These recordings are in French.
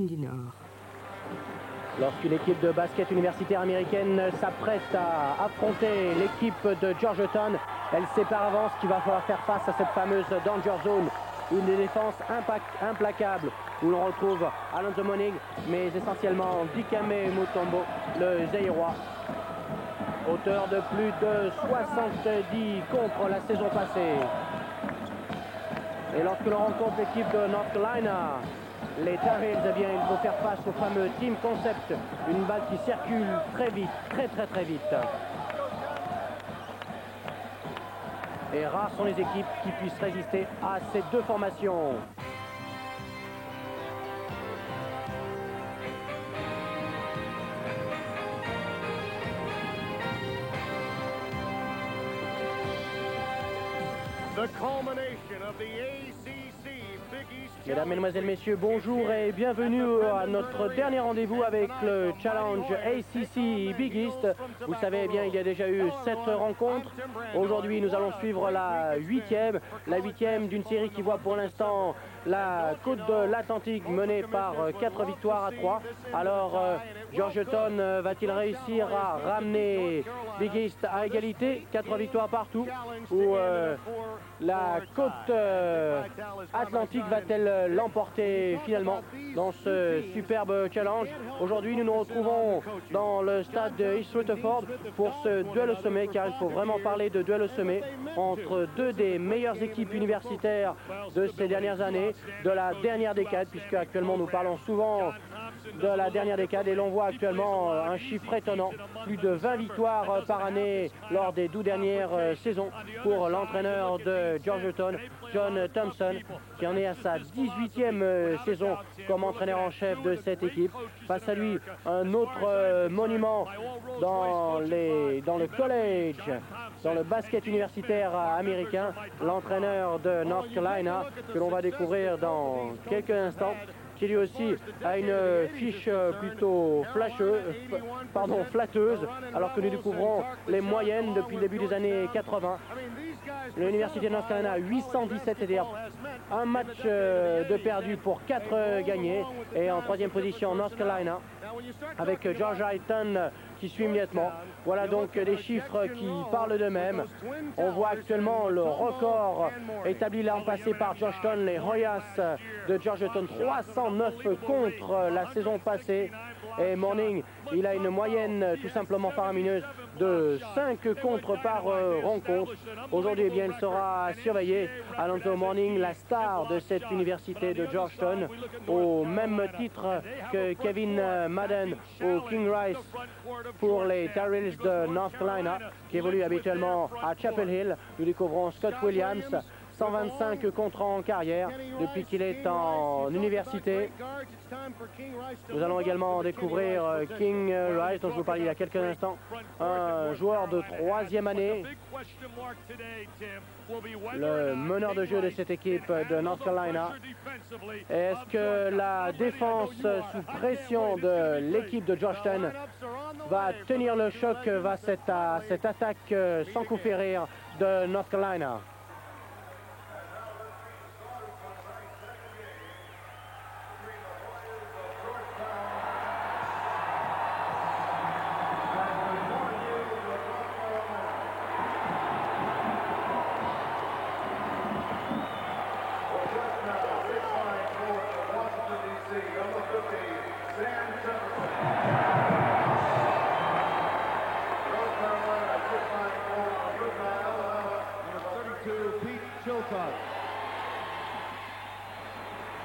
du Nord. Lorsqu'une équipe de basket universitaire américaine s'apprête à affronter l'équipe de Georgetown, elle sait par avance qu'il va falloir faire face à cette fameuse danger zone. Une défense implacable où l'on retrouve Alonzo Mourning, mais essentiellement Dikembe Mutombo, le Zaïrois, auteur de plus de 70 contre la saison passée. Et lorsque l'on rencontre l'équipe de North Carolina, les Tar Heels, eh bien, il faut faire face au fameux Team Concept, une balle qui circule très vite, très vite. Et rares sont les équipes qui puissent résister à ces deux formations. The culmination of the ACC Big East. Mesdames, Mesdemoiselles, Messieurs, bonjour et bienvenue à notre dernier rendez-vous avec le Challenge ACC Big East. Vous savez bien, il y a déjà eu 7 rencontres. Aujourd'hui, nous allons suivre la huitième d'une série qui voit pour l'instant la côte de l'Atlantique menée par 4 victoires à 3. Alors, Georgetown va-t-il réussir à ramener Big East à égalité, 4 victoires partout, ou la côte atlantique va-t-elle l'emporter finalement dans ce superbe challenge? Aujourd'hui, nous nous retrouvons dans le stade de East Rutherford pour ce duel au sommet, car il faut vraiment parler de duel au sommet entre deux des meilleures équipes universitaires de ces dernières années, de la dernière décade, puisque actuellement nous parlons souvent de la dernière décade et l'on voit actuellement un chiffre étonnant, plus de 20 victoires par année lors des 12 dernières saisons pour l'entraîneur de Georgetown, John Thompson, qui en est à sa 18e saison comme entraîneur en chef de cette équipe. Face à lui, un autre monument dans le college, dans le basket universitaire américain, l'entraîneur de North Carolina, que l'on va découvrir dans quelques instants, qui lui aussi a une fiche plutôt flatteuse, alors que nous découvrons les moyennes depuis le début des années 80. L'Université de North Carolina a 817, c'est-à-dire un match de perdu pour 4 gagnés. Et en troisième position, North Carolina, avec George Highton qui suit immédiatement. Voilà donc des chiffres qui parlent d'eux-mêmes. On voit actuellement le record établi l'an passé par Georgetown, les Hoyas de Georgetown, 309 contre la saison passée. Et Mourning, il a une moyenne tout simplement faramineuse de 5 contre par rencontre. Aujourd'hui, eh bien, il sera surveillé. Alonzo Mourning, la star de cette université de Georgetown, au même titre que Kevin Madden ou King Rice pour les Tar Heels de North Carolina, qui évolue habituellement à Chapel Hill. Nous découvrons Scott Williams, 125 contrats en carrière depuis qu'il est en université. Nous allons également découvrir King Rice, dont je vous parlais il y a quelques instants, un joueur de 3e année, le meneur de jeu de cette équipe de North Carolina. Est-ce que la défense sous pression de l'équipe de Georgetown va tenir le choc face à cette attaque sans coup férir de North Carolina?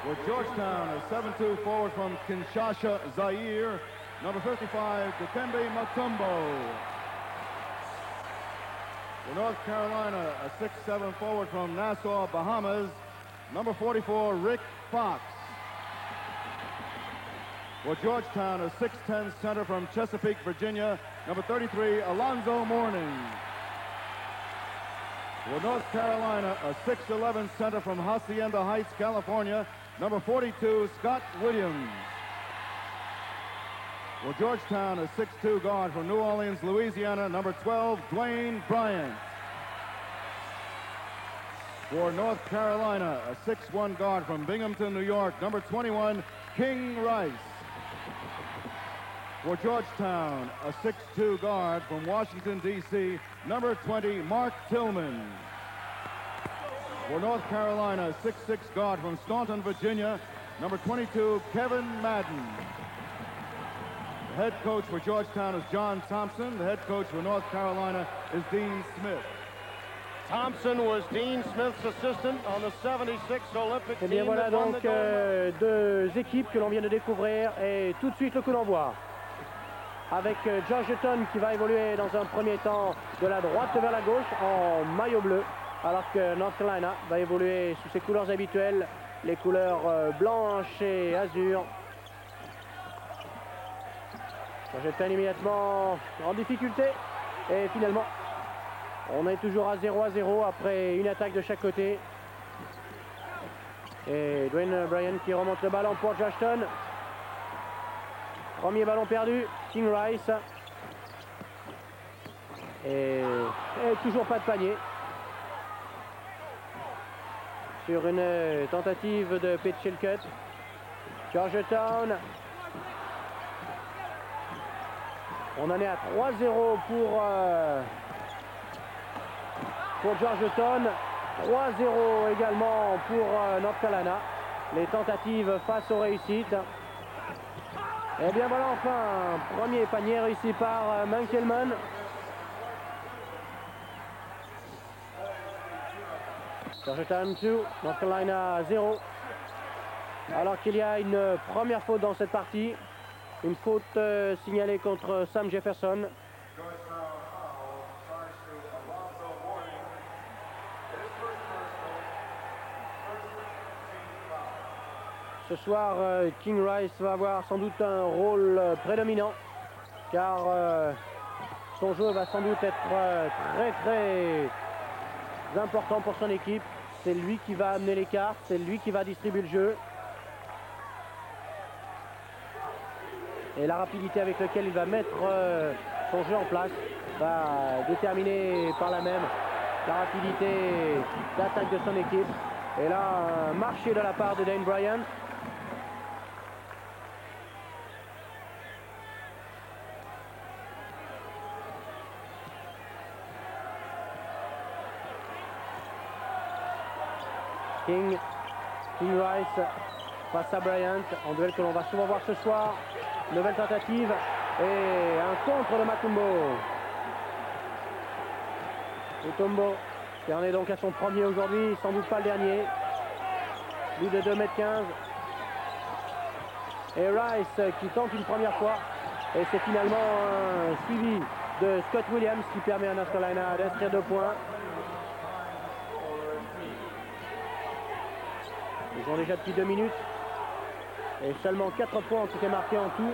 With Georgetown, a 7-2 forward from Kinshasa, Zaire, number 55, Dikembe Mutombo. For North Carolina, a 6-7 forward from Nassau, Bahamas, number 44, Rick Fox. For Georgetown, a 6'10 center from Chesapeake, Virginia, number 33, Alonzo Mourning. For North Carolina, a 6'11 center from Hacienda Heights, California, number 42, Scott Williams. For Georgetown, a 6'2 guard from New Orleans, Louisiana, number 12, Dwayne Bryant. For North Carolina, a 6'1 guard from Binghamton, New York, number 21, King Rice. For Georgetown, a 6'2" guard from Washington, D.C., number 20, Mark Tillman. For North Carolina, 6'6" guard from Staunton, Virginia, number 22, Kevin Madden. The head coach for Georgetown is John Thompson. The head coach for North Carolina is Dean Smith. Thompson was Dean Smith's assistant on the 76 Olympic Et bien team voilà that won donc the gold. deux équipes que l'on vient de découvrir et tout de suite le coup d'envoi. Avec Georgetown qui va évoluer dans un premier temps de la droite vers la gauche en maillot bleu, alors que North Carolina va évoluer sous ses couleurs habituelles, les couleurs blanches et azur. Georgetown immédiatement en difficulté et finalement on est toujours à 0-0 après une attaque de chaque côté. Et Dwayne Bryan qui remonte le ballon pour Georgetown. Premier ballon perdu, King Rice. Et toujours pas de panier. Sur une tentative de pitch cut. Georgetown. On en est à 3-0 pour Georgetown. 3-0 également pour North Carolina. Les tentatives face aux réussites. Et bien voilà enfin, premier panier réussi par Mankelman. Georgetown 2, North Carolina 0. Alors qu'il y a une première faute dans cette partie. Une faute signalée contre Sam Jefferson. Ce soir, King Rice va avoir sans doute un rôle prédominant, car son jeu va sans doute être très important pour son équipe. C'est lui qui va amener les cartes, c'est lui qui va distribuer le jeu. Et la rapidité avec laquelle il va mettre son jeu en place va déterminer par là même la rapidité d'attaque de son équipe. Et là, un marché de la part de Dane Bryan. King Rice face à Bryant, en duel que l'on va souvent voir ce soir. Nouvelle tentative et un contre de Mutombo. Mutombo qui en est donc à son premier aujourd'hui, sans doute pas le dernier. Lui de 2,15 m. Et Rice qui tente une première fois. Et c'est finalement un suivi de Scott Williams qui permet à North Carolina d'inscrire 2 points. Ils ont déjà depuis 2 minutes. Et seulement 4 points ont été marqués en tout.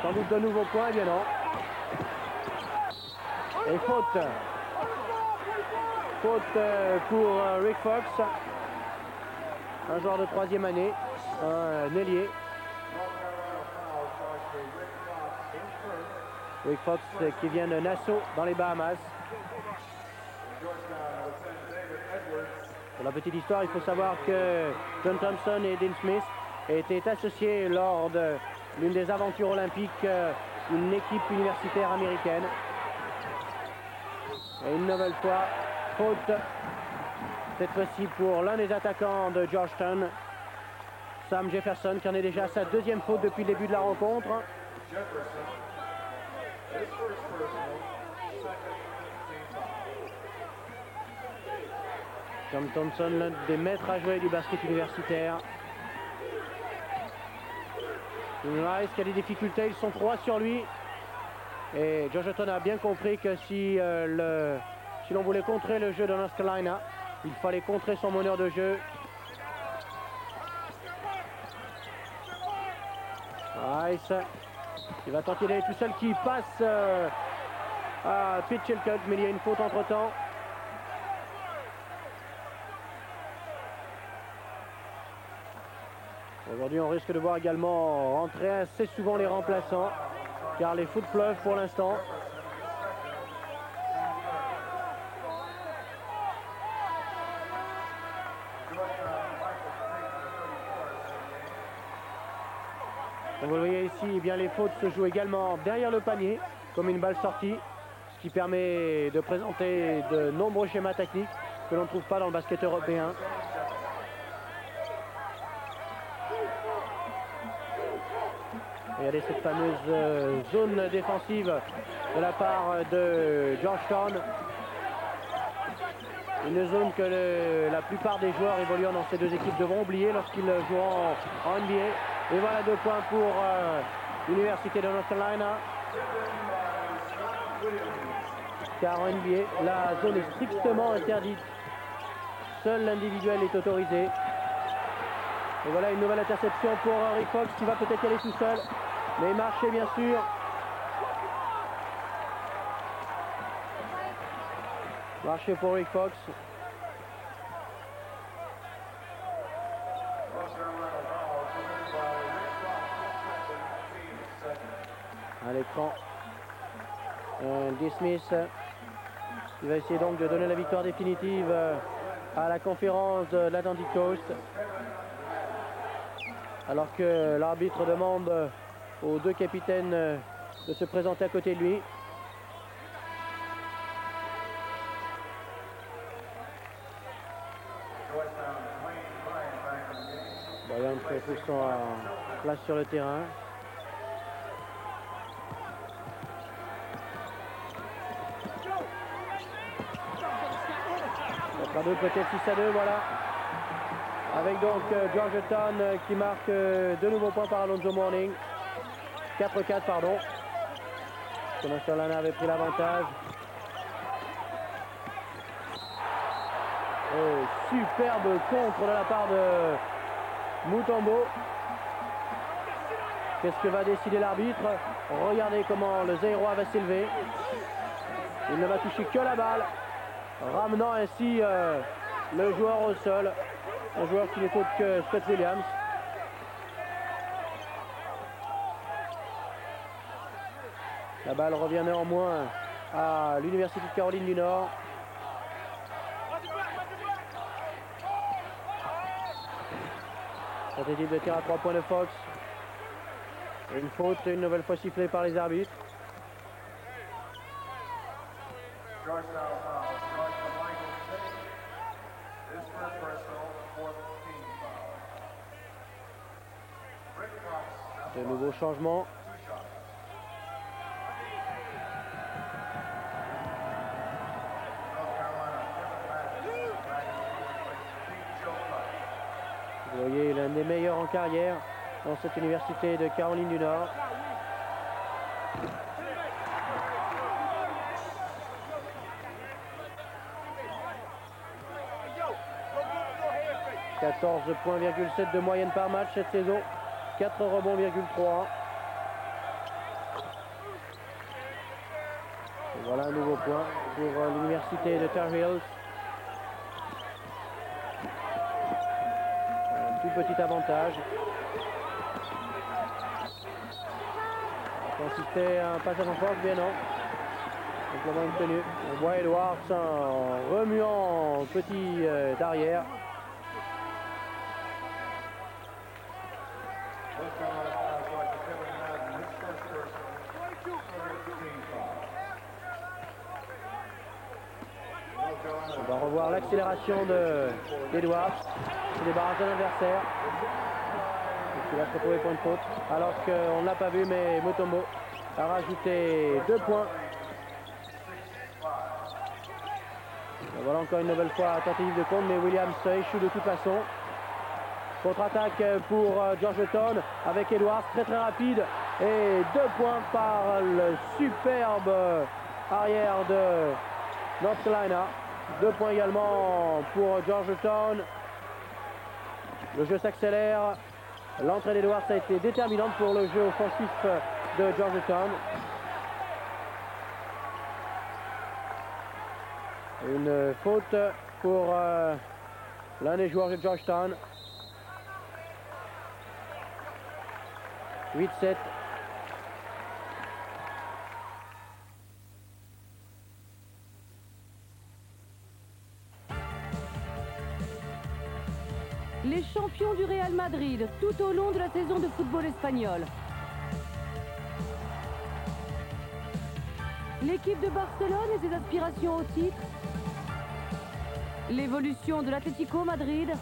Sans doute de nouveaux points, eh bien non. Et faute. Faute pour Rick Fox. Un joueur de 3e année. Un ailier. Rick Fox qui vient de Nassau dans les Bahamas. Pour la petite histoire, il faut savoir que John Thompson et Dean Smith étaient associés lors de l'une des aventures olympiques d'une équipe universitaire américaine. Et une nouvelle fois, faute, cette fois-ci pour l'un des attaquants de Georgetown, Sam Jefferson, qui en est déjà à sa 2e faute depuis le début de la rencontre. John Thompson, l'un des maîtres à jouer du basket universitaire. Rice qui a des difficultés, ils sont 3 sur lui. Et Georgetown a bien compris que si l'on voulait contrer le jeu de North Carolina, il fallait contrer son meneur de jeu. Rice qui va tenter d'aller tout seul, qui passe à pitch and cut, mais il y a une faute entre temps. Aujourd'hui, on risque de voir également rentrer assez souvent les remplaçants, car les foot pleuvent pour l'instant. Comme vous le voyez ici, eh bien, les fautes se jouent également derrière le panier, comme une balle sortie, ce qui permet de présenter de nombreux schémas techniques que l'on ne trouve pas dans le basket européen. Regardez cette fameuse zone défensive de la part de Georgetown. Une zone que la plupart des joueurs évoluant dans ces deux équipes devront oublier lorsqu'ils joueront en NBA. Et voilà 2 points pour l'Université de North Carolina. Car en NBA, la zone est strictement interdite. Seul l'individuel est autorisé. Et voilà une nouvelle interception pour Rick Fox qui va peut-être y aller tout seul. Mais marcher bien sûr. Marché pour Rick Fox. À l'écran, D-Smith qui va essayer donc de donner la victoire définitive à la conférence de l'Atlantic Coast. Alors que l'arbitre demande aux 2 capitaines de se présenter à côté de lui. Bryant trouve son place sur le terrain. Ça sera peut-être 6-2, voilà. Avec donc Georgetown qui marque de nouveaux points par Alonzo Mourning. 4-4, pardon. North Carolina avait pris l'avantage. Oh, superbe contre de la part de Mutombo. Qu'est-ce que va décider l'arbitre? Regardez comment le Zairois va s'élever. Il ne va toucher que la balle, ramenant ainsi le joueur au sol. Un joueur qui n'est autre que Scott Williams. La balle revient néanmoins à l'Université de Caroline du Nord. Tentative de tir à 3 points de Fox. Et une faute, une nouvelle fois sifflée par les arbitres. De nouveaux changements. Vous voyez l'un des meilleurs en carrière dans cette université de Caroline du Nord. « 14,7 points de moyenne par match cette saison. 4 rebonds,3. Voilà un nouveau point pour l'université de Tar Heels. Un tout petit avantage. Ça consistait à un passage en force, bien non. Simplement une tenue. On voit Edwards en remuant petit d'arrière. On va revoir l'accélération d'Edwards. Il débarrasse de l'adversaire. Il va se retrouver pour une faute. Alors qu'on ne l'a pas vu, mais Mutombo a rajouté 2 points. Et voilà encore une nouvelle fois tentative de compte, mais Williams échoue de toute façon. Contre-attaque pour Georgetown avec Edwards, très rapide. Et 2 points par le superbe arrière de North Carolina. 2 points également pour Georgetown. Le jeu s'accélère. L'entrée d'Edwards a été déterminante pour le jeu offensif de Georgetown. Une faute pour l'un des joueurs de Georgetown. 8-7. Les champions du Real Madrid tout au long de la saison de football espagnol. L'équipe de Barcelone et ses aspirations au titre. L'évolution de l'Atlético Madrid.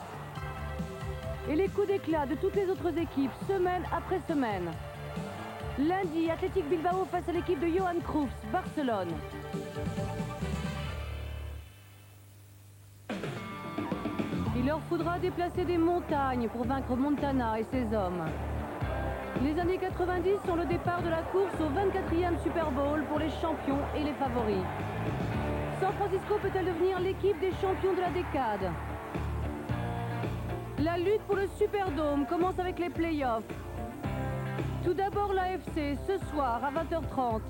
Et les coups d'éclat de toutes les autres équipes, semaine après semaine. Lundi, Athletic Bilbao face à l'équipe de Johan Cruyff, Barcelone. Il leur faudra déplacer des montagnes pour vaincre Montana et ses hommes. Les années 90 sont le départ de la course au 24e Super Bowl pour les champions et les favoris. San Francisco peut-elle devenir l'équipe des champions de la décade? La lutte pour le Superdome commence avec les playoffs. Tout d'abord l'AFC ce soir à 20h30.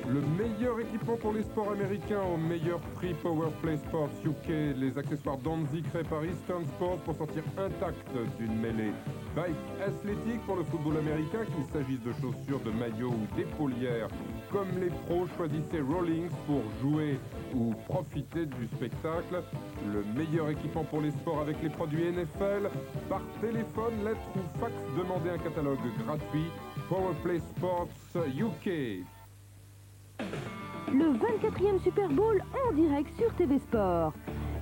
Le meilleur équipement pour les sports américains au meilleur prix Powerplay Sports UK. Les accessoires Danzig créés par Eastern Sports pour sortir intact d'une mêlée. Bike Athletic pour le football américain, qu'il s'agisse de chaussures, de maillots ou d'épaulières. Comme les pros, choisissez Rawlings pour jouer ou profiter du spectacle. Le meilleur équipement pour les sports avec les produits NFL. Par téléphone, lettre ou fax, demandez un catalogue gratuit. Powerplay Sports UK. Le 24e Super Bowl en direct sur TV Sport.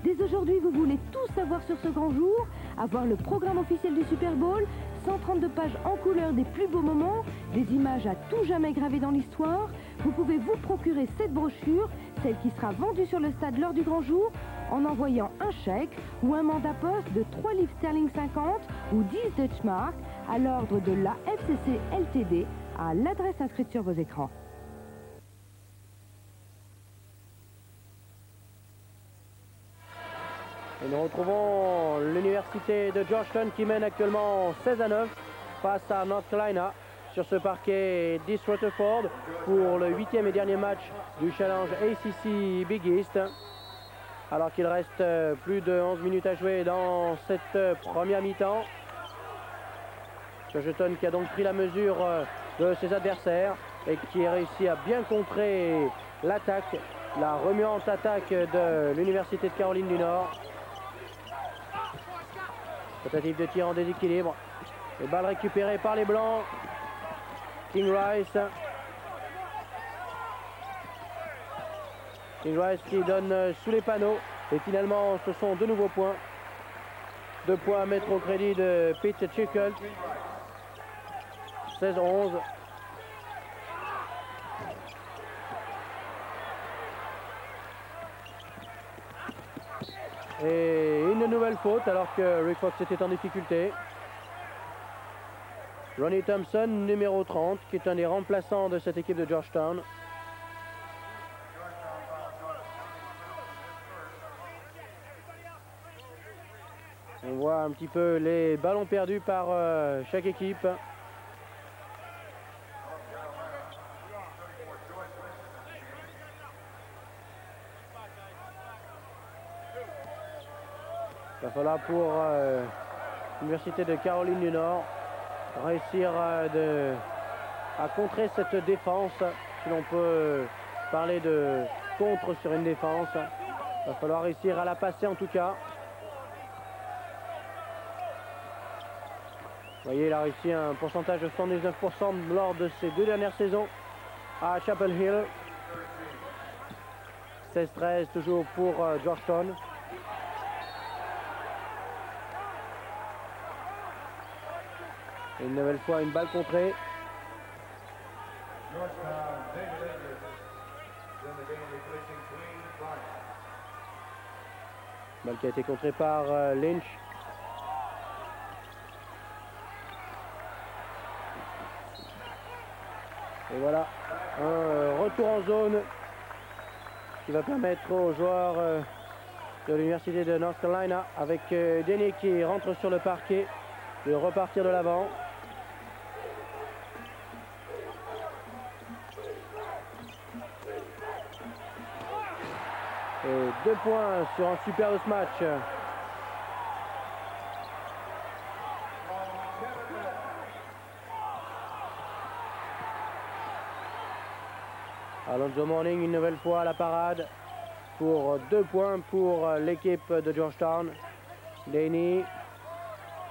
Dès aujourd'hui, vous voulez tout savoir sur ce grand jour, avoir le programme officiel du Super Bowl, 132 pages en couleur des plus beaux moments, des images à tout jamais gravées dans l'histoire. Vous pouvez vous procurer cette brochure, celle qui sera vendue sur le stade lors du grand jour, en envoyant un chèque ou un mandat poste de 3 livres sterling 50 ou 10 Deutsche Mark à l'ordre de la FCC Ltd à l'adresse inscrite sur vos écrans. Et nous retrouvons l'université de Georgetown qui mène actuellement 16-9 face à North Carolina sur ce parquet d'East Rutherford pour le 8e et dernier match du challenge ACC Big East. Alors qu'il reste plus de 11 minutes à jouer dans cette première mi-temps. Georgetown qui a donc pris la mesure de ses adversaires et qui a réussi à bien contrer l'attaque, la remuante attaque de l'université de Caroline du Nord. Tentative de tir en déséquilibre. Les balles récupérées par les Blancs. King Rice. King Rice qui donne sous les panneaux. Et finalement, ce sont de nouveaux points. 2 points à mettre au crédit de Pete Chickle. 16-11. Et une nouvelle faute alors que Rick Fox était en difficulté. Ronnie Thompson, numéro 30, qui est un des remplaçants de cette équipe de Georgetown. On voit un petit peu les ballons perdus par chaque équipe. Il va falloir pour l'Université de Caroline du Nord réussir à contrer cette défense, si l'on peut parler de contre sur une défense. Il va falloir réussir à la passer en tout cas. Vous voyez, il a réussi un pourcentage de 79% lors de ses 2 dernières saisons à Chapel Hill. 16-13 toujours pour Georgetown. Et une nouvelle fois, une balle contrée. Balle qui a été contrée par Lynch. Et voilà, un retour en zone qui va permettre aux joueurs de l'université de North Carolina, avec Denny qui rentre sur le parquet, de repartir de l'avant. Et 2 points sur un superbe match. Alonzo Mourning une nouvelle fois à la parade pour 2 points pour l'équipe de Georgetown. Denny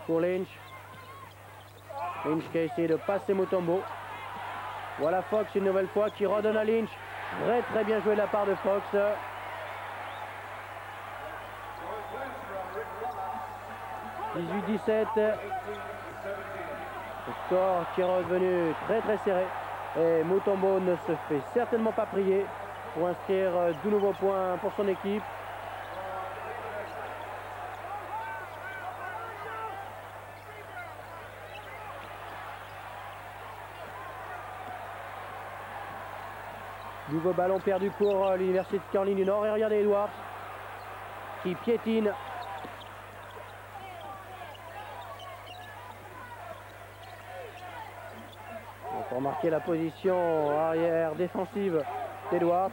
pour Lynch. Lynch qui a essayé de passer Mutombo. Voilà Fox une nouvelle fois qui redonne à Lynch. Très bien joué de la part de Fox. 18-17. Le score qui est revenu très serré. Et Mutombo ne se fait certainement pas prier pour inscrire de nouveaux points pour son équipe. Nouveau ballon perdu pour l'Université de Caroline du Nord. Et regardez Edwards qui piétine. Pour marquer la position arrière défensive d'Edwards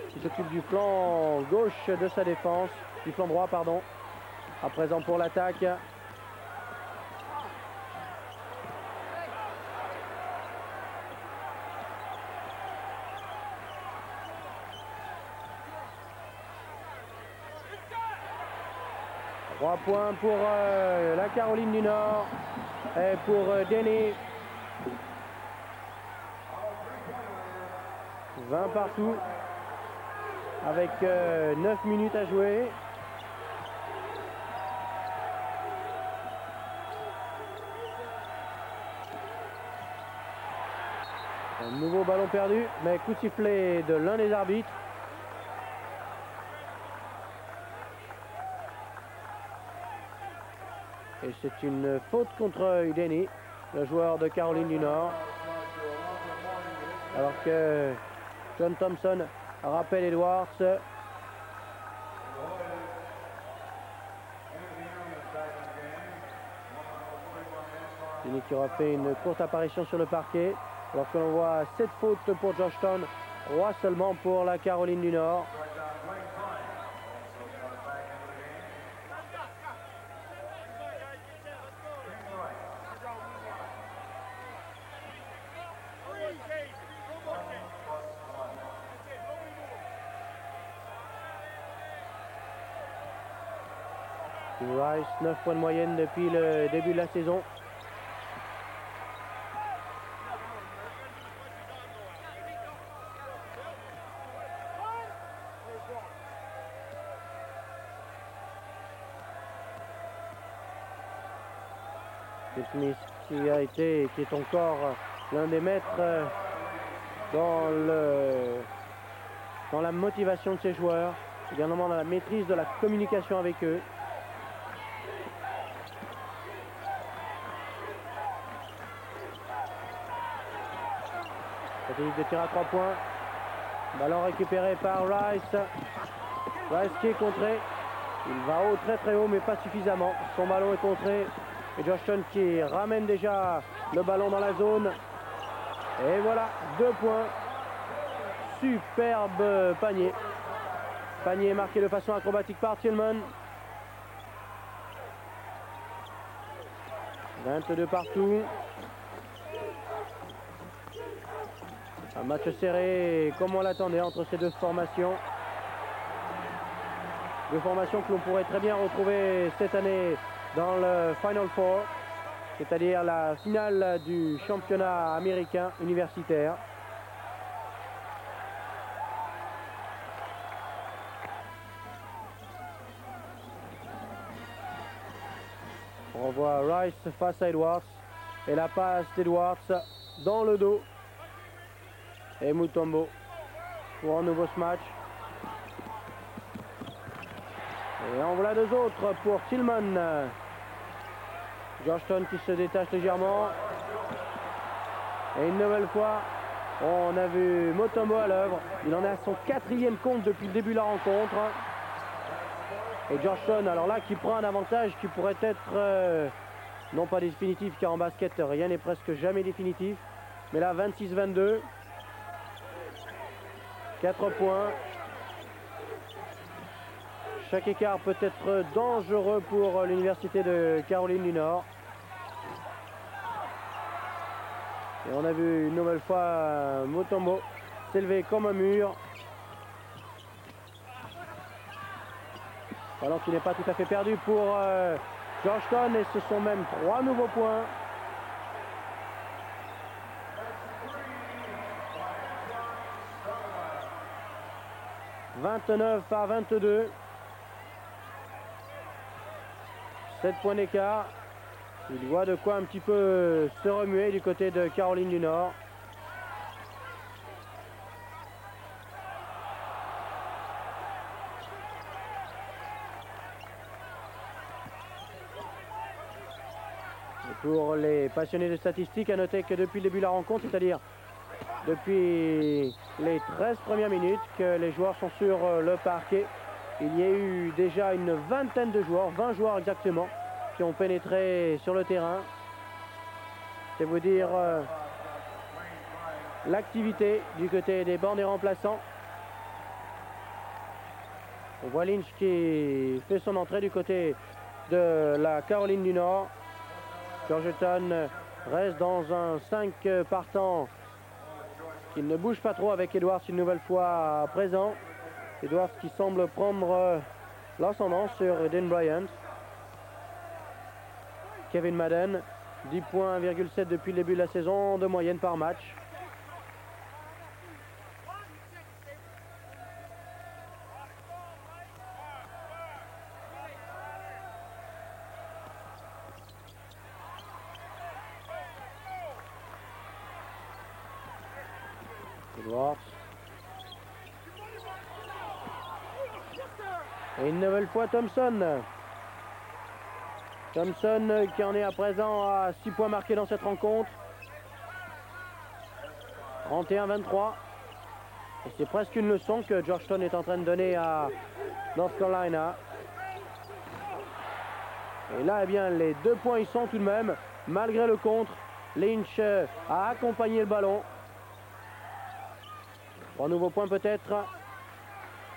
qui s'occupe du flanc gauche de sa défense, du flanc droit pardon. À présent pour l'attaque. Trois points pour la Caroline du Nord et pour Denny. 20 partout avec 9 minutes à jouer. Un nouveau ballon perdu, mais coup de sifflet de l'un des arbitres. Et c'est une faute contre Udeni, le joueur de Caroline du Nord. Alors que John Thompson rappelle Edwards. Udeni qui aura fait une courte apparition sur le parquet. Alors que l'on voit 7 fautes pour Georgetown, 3 seulement pour la Caroline du Nord. Rice, 9 points de moyenne depuis le début de la saison. Smith qui est encore l'un des maîtres dans la motivation de ses joueurs, également dans la maîtrise de la communication avec eux. De tir à 3 points. Ballon récupéré par Rice. Rice qui est contré. Il va haut, très haut, mais pas suffisamment. Son ballon est contré. Et Georgetown qui ramène déjà le ballon dans la zone. Et voilà, 2 points. Superbe panier. Panier marqué de façon acrobatique par Tillman. 22 partout. Un match serré comme on l'attendait entre ces deux formations. Deux formations que l'on pourrait très bien retrouver cette année dans le Final Four, c'est-à-dire la finale du championnat américain universitaire. On voit Rice face à Edwards et la passe d'Edwards dans le dos. Et Mutombo pour un nouveau smash. Et en voilà 2 autres pour Tillman. Georgetown qui se détache légèrement. Et une nouvelle fois, on a vu Mutombo à l'œuvre. Il en est à son 4e compte depuis le début de la rencontre. Et Georgetown, alors là, qui prend un avantage qui pourrait être non pas définitif, car en basket, rien n'est presque jamais définitif. Mais là, 26-22. 4 points. Chaque écart peut être dangereux pour l'Université de Caroline du Nord. Et on a vu une nouvelle fois Mutombo s'élever comme un mur. Ballon qui n'est pas tout à fait perdu pour Georgetown. Et ce sont même 3 nouveaux points. 29-22. 7 points d'écart. Il voit de quoi un petit peu se remuer du côté de Caroline du Nord. Et pour les passionnés de statistiques, à noter que depuis le début de la rencontre, c'est-à-dire depuis les 13 premières minutes que les joueurs sont sur le parquet, il y a eu déjà une vingtaine de joueurs, 20 joueurs exactement, qui ont pénétré sur le terrain. C'est vous dire l'activité du côté des bancs des remplaçants. On voit Lynch qui fait son entrée du côté de la Caroline du Nord. Georgetown reste dans un 5 partant qui ne bouge pas trop avec Edwards une nouvelle fois présent. Edwards qui semble prendre l'ascendant sur Eden Bryant. Kevin Madden, 10 points, 1,7 depuis le début de la saison de moyenne par match. Edwards. Et une nouvelle fois Thompson. Thompson qui en est à présent à 6 points marqués dans cette rencontre. 31-23. Et c'est presque une leçon que Georgetown est en train de donner à North Carolina. Et là, eh bien, les 2 points, ils sont tout de même, malgré le contre. Lynch a accompagné le ballon. 3 nouveaux points peut-être.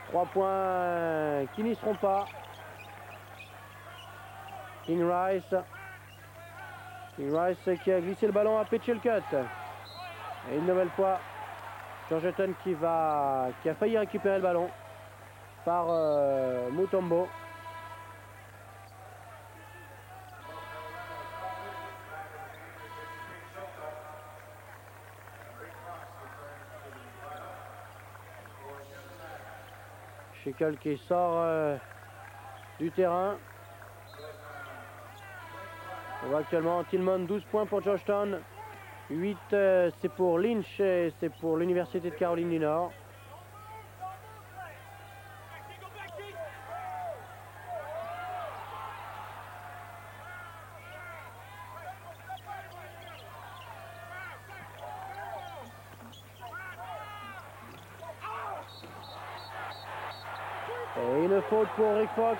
3 points qui n'y seront pas. King Rice qui a glissé le ballon à pitcher le cut. Et une nouvelle fois, Georgetown qui a failli récupérer le ballon par Mutombo. Schickel qui sort du terrain. On voit actuellement Tillman 12 points pour Georgetown. 8 c'est pour Lynch et c'est pour l'Université de Caroline du Nord. Et une faute pour Rick Fox.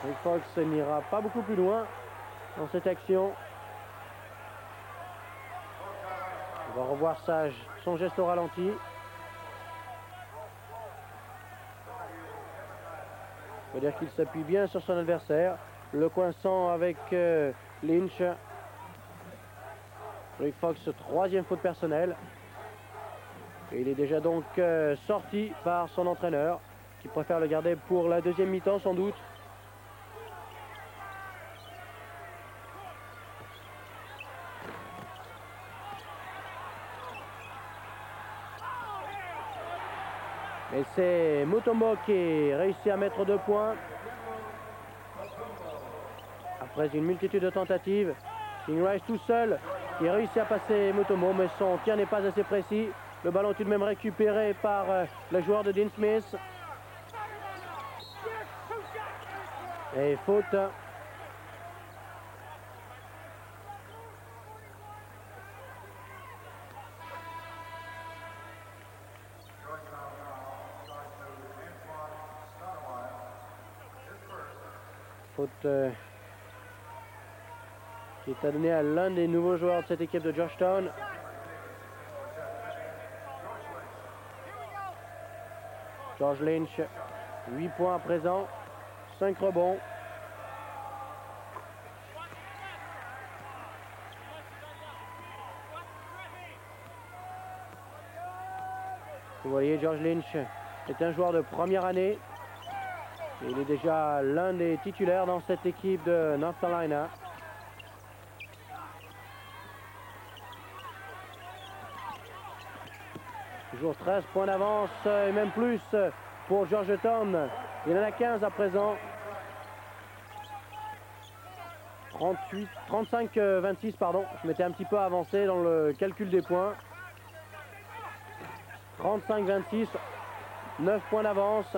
Rick Fox n'ira pas beaucoup plus loin dans cette action. On va revoir son geste au ralenti. On va dire qu'il s'appuie bien sur son adversaire. Le coinçant avec Lynch. Rick Fox, 3e faute personnelle. Et il est déjà donc sorti par son entraîneur qui préfère le garder pour la deuxième mi-temps sans doute. Et c'est Mutombo qui réussit à mettre 2 points. Après une multitude de tentatives, King Rice tout seul qui réussit à passer Mutombo, mais son tir n'est pas assez précis. Le ballon est tout de même récupéré par le joueur de Dean Smith. Et faute. Faute qui est adonnée à l'un des nouveaux joueurs de cette équipe de Georgetown. George Lynch, 8 points à présent, 5 rebonds. Vous voyez, George Lynch est un joueur de première année. Il est déjà l'un des titulaires dans cette équipe de North Carolina. Toujours 13 points d'avance et même plus pour Georgetown. Il en a 15 à présent. 35-26, pardon. Je m'étais un petit peu avancé dans le calcul des points. 35-26, 9 points d'avance.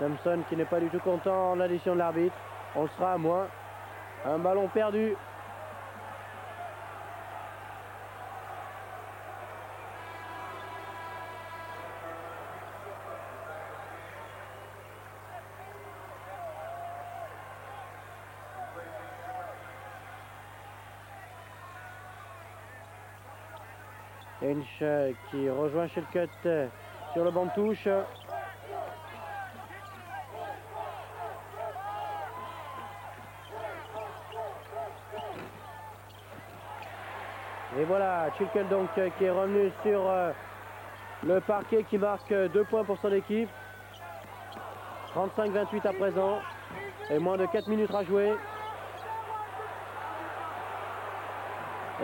Thompson qui n'est pas du tout content en l'addition de l'arbitre. On sera à moins. Un ballon perdu. Inch qui rejoint Chilcutt sur le banc de touche. Et voilà, Chilcutt donc qui est revenu sur le parquet, qui marque 2 points pour son équipe. 35-28 à présent et moins de 4 minutes à jouer.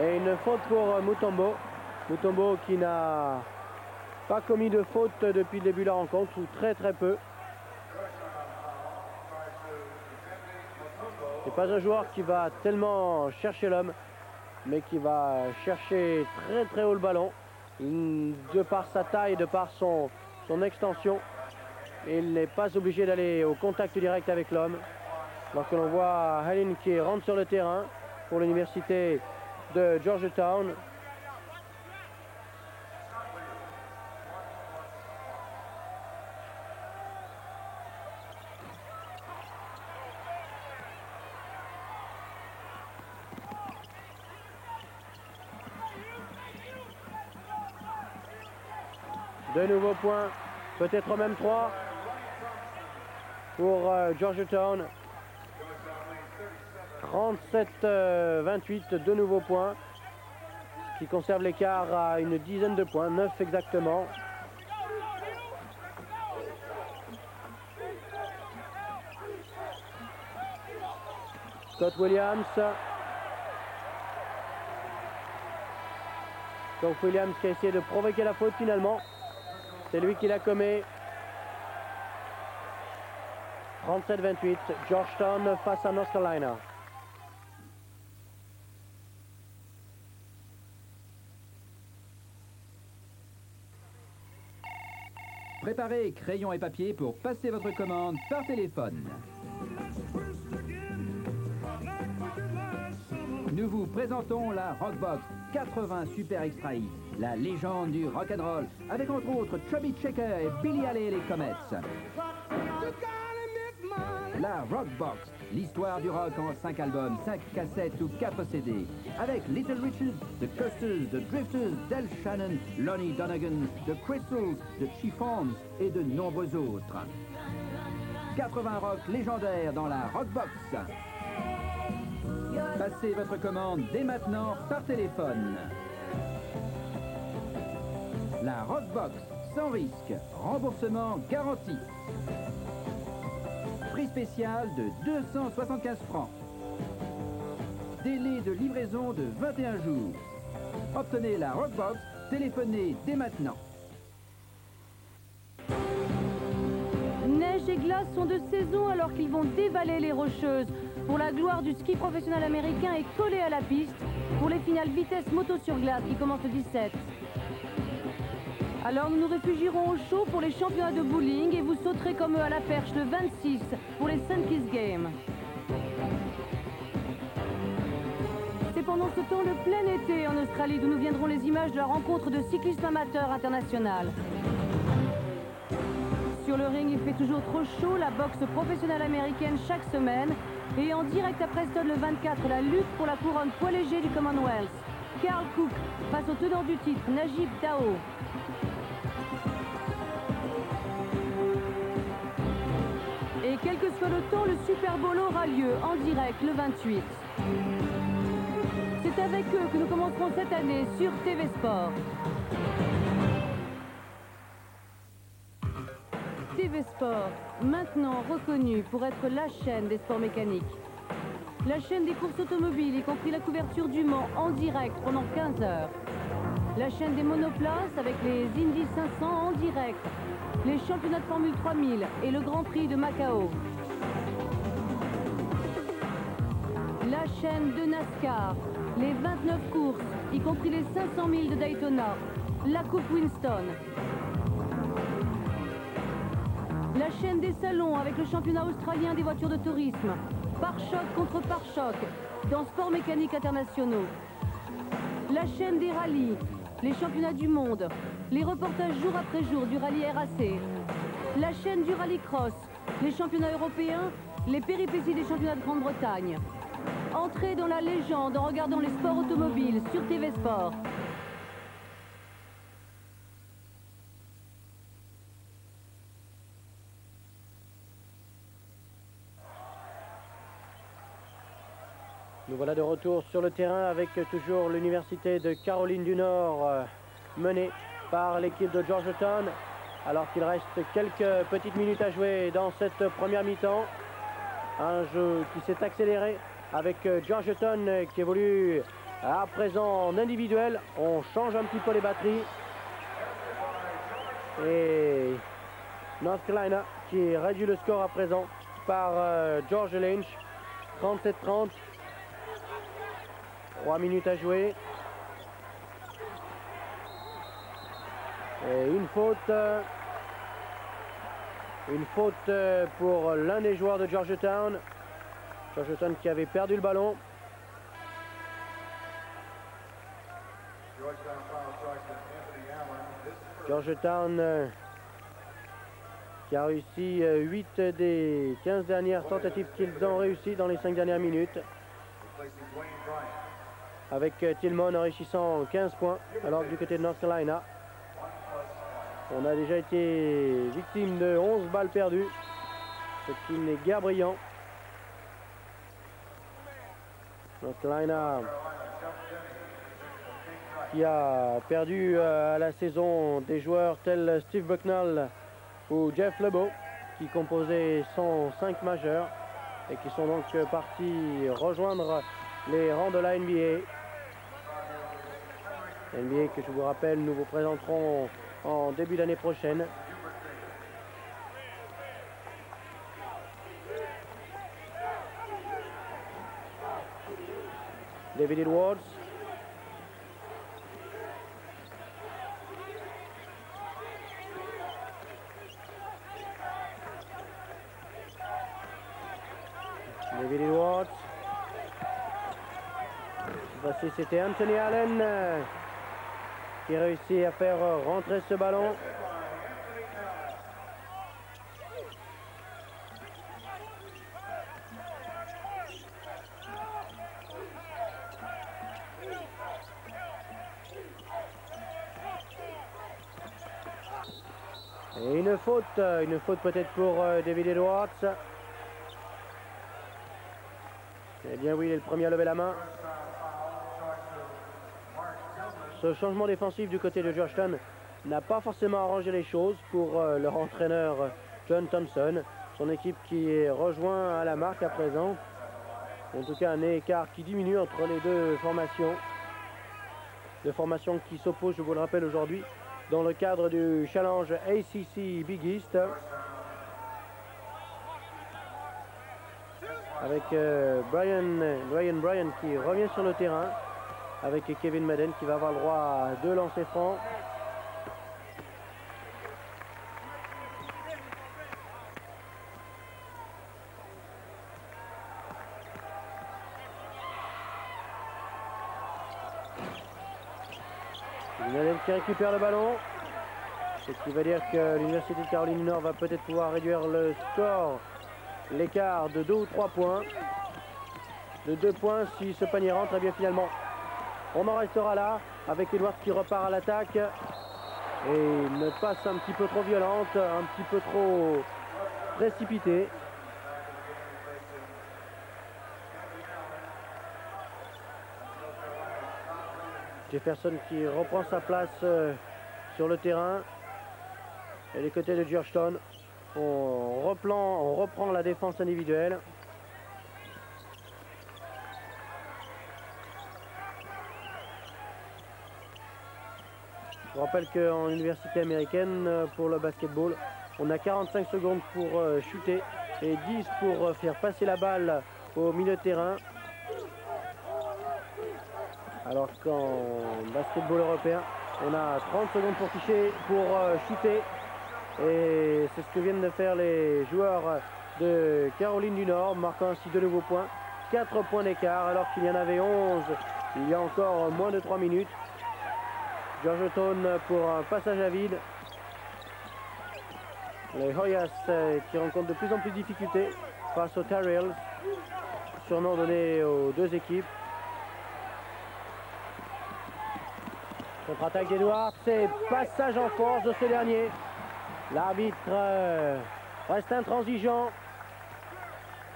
Et une faute pour Mutombo. Mutombo qui n'a pas commis de faute depuis le début de la rencontre, ou très peu. C'est pas un joueur qui va tellement chercher l'homme, mais qui va chercher très haut le ballon. De par sa taille, de par son extension, il n'est pas obligé d'aller au contact direct avec l'homme. Alors que l'on voit Hallin qui rentre sur le terrain pour l'université de Georgetown. De nouveaux points, peut-être même 3 pour Georgetown. 37-28, de nouveaux points, qui conserve l'écart à une dizaine de points, 9 exactement. Scott Williams. Donc Williams qui a essayé de provoquer la faute finalement. C'est lui qui l'a commis. 37-28, Georgetown face à North Carolina. Préparez crayon et papier pour passer votre commande par téléphone. Nous vous présentons la Rockbox 80 Super Extra Hit, la légende du rock'n'roll, avec entre autres Chubby Checker et Billy Haley et les Comets. La Rockbox, l'histoire du rock en 5 albums, 5 cassettes ou 4 CD, avec Little Richard, The Coasters, The Drifters, Del Shannon, Lonnie Donegan, The Crystals, The Chiffons et de nombreux autres. 80 rock légendaires dans la Rockbox. Passez votre commande dès maintenant par téléphone. La Rockbox, sans risque, remboursement garanti. Prix spécial de 275 francs. Délai de livraison de 21 jours. Obtenez la Rockbox, téléphonez dès maintenant. Neige et glace sont de saison alors qu'ils vont dévaler les Rocheuses. Pour la gloire du ski professionnel américain et collé à la piste pour les finales vitesse moto sur glace qui commencent le 17. Alors nous nous réfugierons au chaud pour les championnats de bowling et vous sauterez comme eux à la perche le 26 pour les Sunkiss Games. C'est pendant ce temps le plein été en Australie d'où nous viendront les images de la rencontre de cyclisme amateur international. Sur le ring, il fait toujours trop chaud, la boxe professionnelle américaine chaque semaine. Et en direct à Preston le 24, la lutte pour la couronne poids léger du Commonwealth. Carl Cook face au tenant du titre, Najib Tao. Et quel que soit le temps, le Super Bowl aura lieu en direct le 28. C'est avec eux que nous commencerons cette année sur TV Sport. TV Sport, maintenant reconnue pour être la chaîne des sports mécaniques. La chaîne des courses automobiles, y compris la couverture du Mans en direct pendant 15 heures. La chaîne des monoplaces avec les Indy 500 en direct, les championnats de Formule 3000 et le Grand Prix de Macao. La chaîne de NASCAR, les 29 courses, y compris les 500 000 de Daytona, la Coupe Winston. La chaîne des salons avec le championnat australien des voitures de tourisme, pare-choc contre pare-choc, dans sports mécaniques internationaux. La chaîne des rallyes, les championnats du monde, les reportages jour après jour du rallye RAC. La chaîne du rallycross, les championnats européens, les péripéties des championnats de Grande-Bretagne. Entrez dans la légende en regardant les sports automobiles sur TV Sport. Nous voilà de retour sur le terrain avec toujours l'Université de Caroline du Nord menée par l'équipe de Georgetown, alors qu'il reste quelques petites minutes à jouer dans cette première mi-temps. Un jeu qui s'est accéléré avec Georgetown qui évolue à présent en individuel. On change un petit peu les batteries. Et North Carolina qui réduit le score à présent par George Lynch. 37-30. 3 minutes à jouer. Et une faute pour l'un des joueurs de Georgetown. Georgetown qui avait perdu le ballon. Georgetown qui a réussi 8 des 15 dernières tentatives qu'ils ont réussi dans les 5 dernières minutes. Avec Tillman enrichissant 15 points, alors que du côté de North Carolina, on a déjà été victime de 11 balles perdues, ce qui n'est guère brillant. North Carolina qui a perdu à la saison des joueurs tels Steve Bucknell ou Jeff Lebo, qui composaient son 5 majeurs et qui sont donc partis rejoindre les rangs de la NBA. NBA que je vous rappelle, nous vous présenterons en début d'année prochaine. David Edwards. David Edwards. Voici, c'était Anthony Allen qui réussit à faire rentrer ce ballon. Et une faute peut-être pour David Edwards. Eh bien oui, il est le premier à lever la main. Ce changement défensif du côté de Georgetown n'a pas forcément arrangé les choses pour leur entraîneur John Thompson. Son équipe qui est rejoint à la marque à présent. En tout cas, un écart qui diminue entre les deux formations. Deux formations qui s'opposent, je vous le rappelle aujourd'hui, dans le cadre du challenge ACC Big East. Avec Bryan qui revient sur le terrain. Avec Kevin Madden qui va avoir le droit à 2 lancers francs. Madden qui récupère le ballon. Ce qui va dire que l'Université de Caroline du Nord va peut-être pouvoir réduire le score, l'écart de 2 ou 3 points. De 2 points si ce panier rentre. Et bien finalement, on en restera là avec Edwards qui repart à l'attaque. Et une passe un petit peu trop violente, un petit peu trop précipitée. Jefferson qui reprend sa place sur le terrain. Et les côtés de Georgetown, On reprend la défense individuelle. Je rappelle qu'en université américaine, pour le basketball, on a 45 secondes pour shooter et 10 pour faire passer la balle au milieu de terrain. Alors qu'en basketball européen, on a 30 secondes pour shooter. Et c'est ce que viennent de faire les joueurs de Caroline du Nord, marquant ainsi de nouveaux points. 4 points d'écart alors qu'il y en avait 11 il y a encore moins de 3 minutes. Georgetown pour un passage à vide. Les Hoyas qui rencontrent de plus en plus de difficultés face aux Tar Heels, surnom donné aux deux équipes. Contre-attaque d'Edwards et passage en force de ce dernier. L'arbitre reste intransigeant.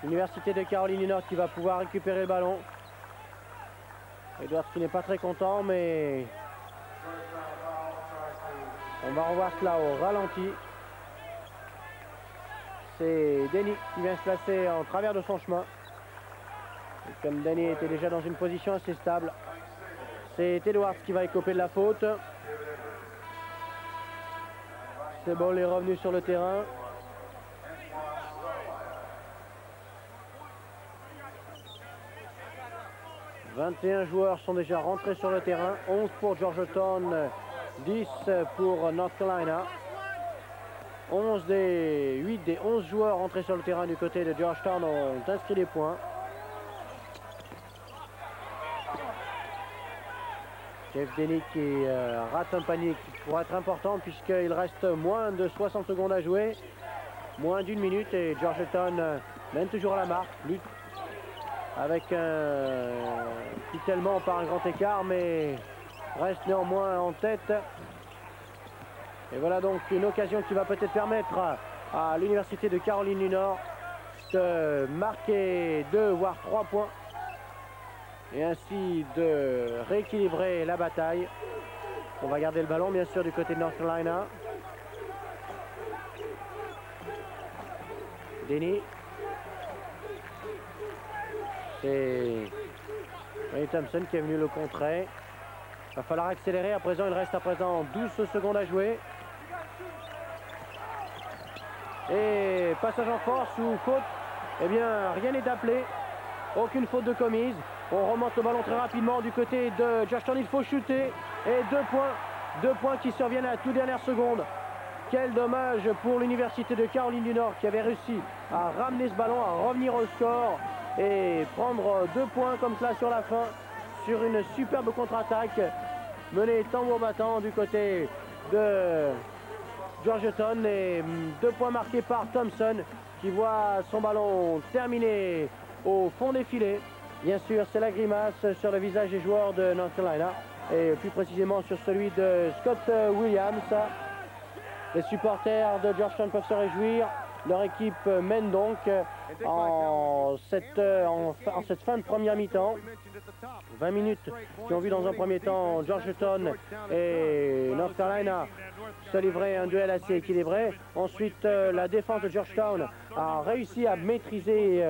L'Université de Caroline du Nord qui va pouvoir récupérer le ballon. Edwards qui n'est pas très content, mais on va revoir cela au ralenti. C'est Denny qui vient se placer en travers de son chemin. Et comme Denny était déjà dans une position assez stable, c'est Edwards qui va écoper de la faute. C'est bon, il est revenu sur le terrain. « 21 joueurs sont déjà rentrés sur le terrain. 11 pour Georgetown, 10 pour North Carolina. 8 des 11 joueurs rentrés sur le terrain du côté de Georgetown ont inscrit des points. Jeff Denny qui rate un panier qui pourrait être important puisqu'il reste moins de 60 secondes à jouer. Moins d'une minute et Georgetown mène toujours la marque. Lutte avec un tellement par un grand écart, mais reste néanmoins en tête. Et voilà donc une occasion qui va peut-être permettre à l'Université de Caroline du Nord de marquer 2 voire 3 points et ainsi de rééquilibrer la bataille. On va garder le ballon bien sûr du côté de North Carolina. Denny. C'est Ray Thompson qui est venu le contrer. Il va falloir accélérer. À présent, il reste à présent 12 secondes à jouer. Et passage en force ou faute. Eh bien, rien n'est appelé. Aucune faute de commise. On remonte le ballon très rapidement du côté de Georgetown. Il faut shooter. Et 2 points. 2 points qui surviennent à la toute dernière seconde. Quel dommage pour l'Université de Caroline du Nord qui avait réussi à ramener ce ballon, à revenir au score et prendre 2 points comme cela sur la fin sur une superbe contre-attaque menée tambour battant du côté de Georgetown et 2 points marqués par Thompson qui voit son ballon terminé au fond des filets. Bien sûr, c'est la grimace sur le visage des joueurs de North Carolina et plus précisément sur celui de Scott Williams. Les supporters de Georgetown peuvent se réjouir. Leur équipe mène donc en cette fin de première mi-temps. 20 minutes qui ont vu dans un premier temps Georgetown et North Carolina se livrer un duel assez équilibré. Ensuite, la défense de Georgetown a réussi à maîtriser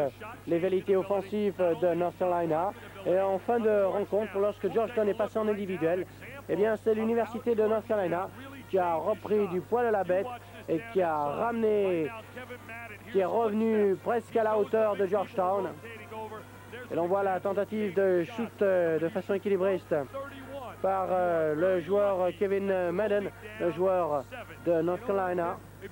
les velléités offensives de North Carolina. Et en fin de rencontre, lorsque Georgetown est passé en individuel, eh bien c'est l'Université de North Carolina qui a repris du poil à la bête et qui a ramené, qui est revenu presque à la hauteur de Georgetown. Et l'on voit la tentative de shoot de façon équilibriste par le joueur Kevin Madden, le joueur de North Carolina. Et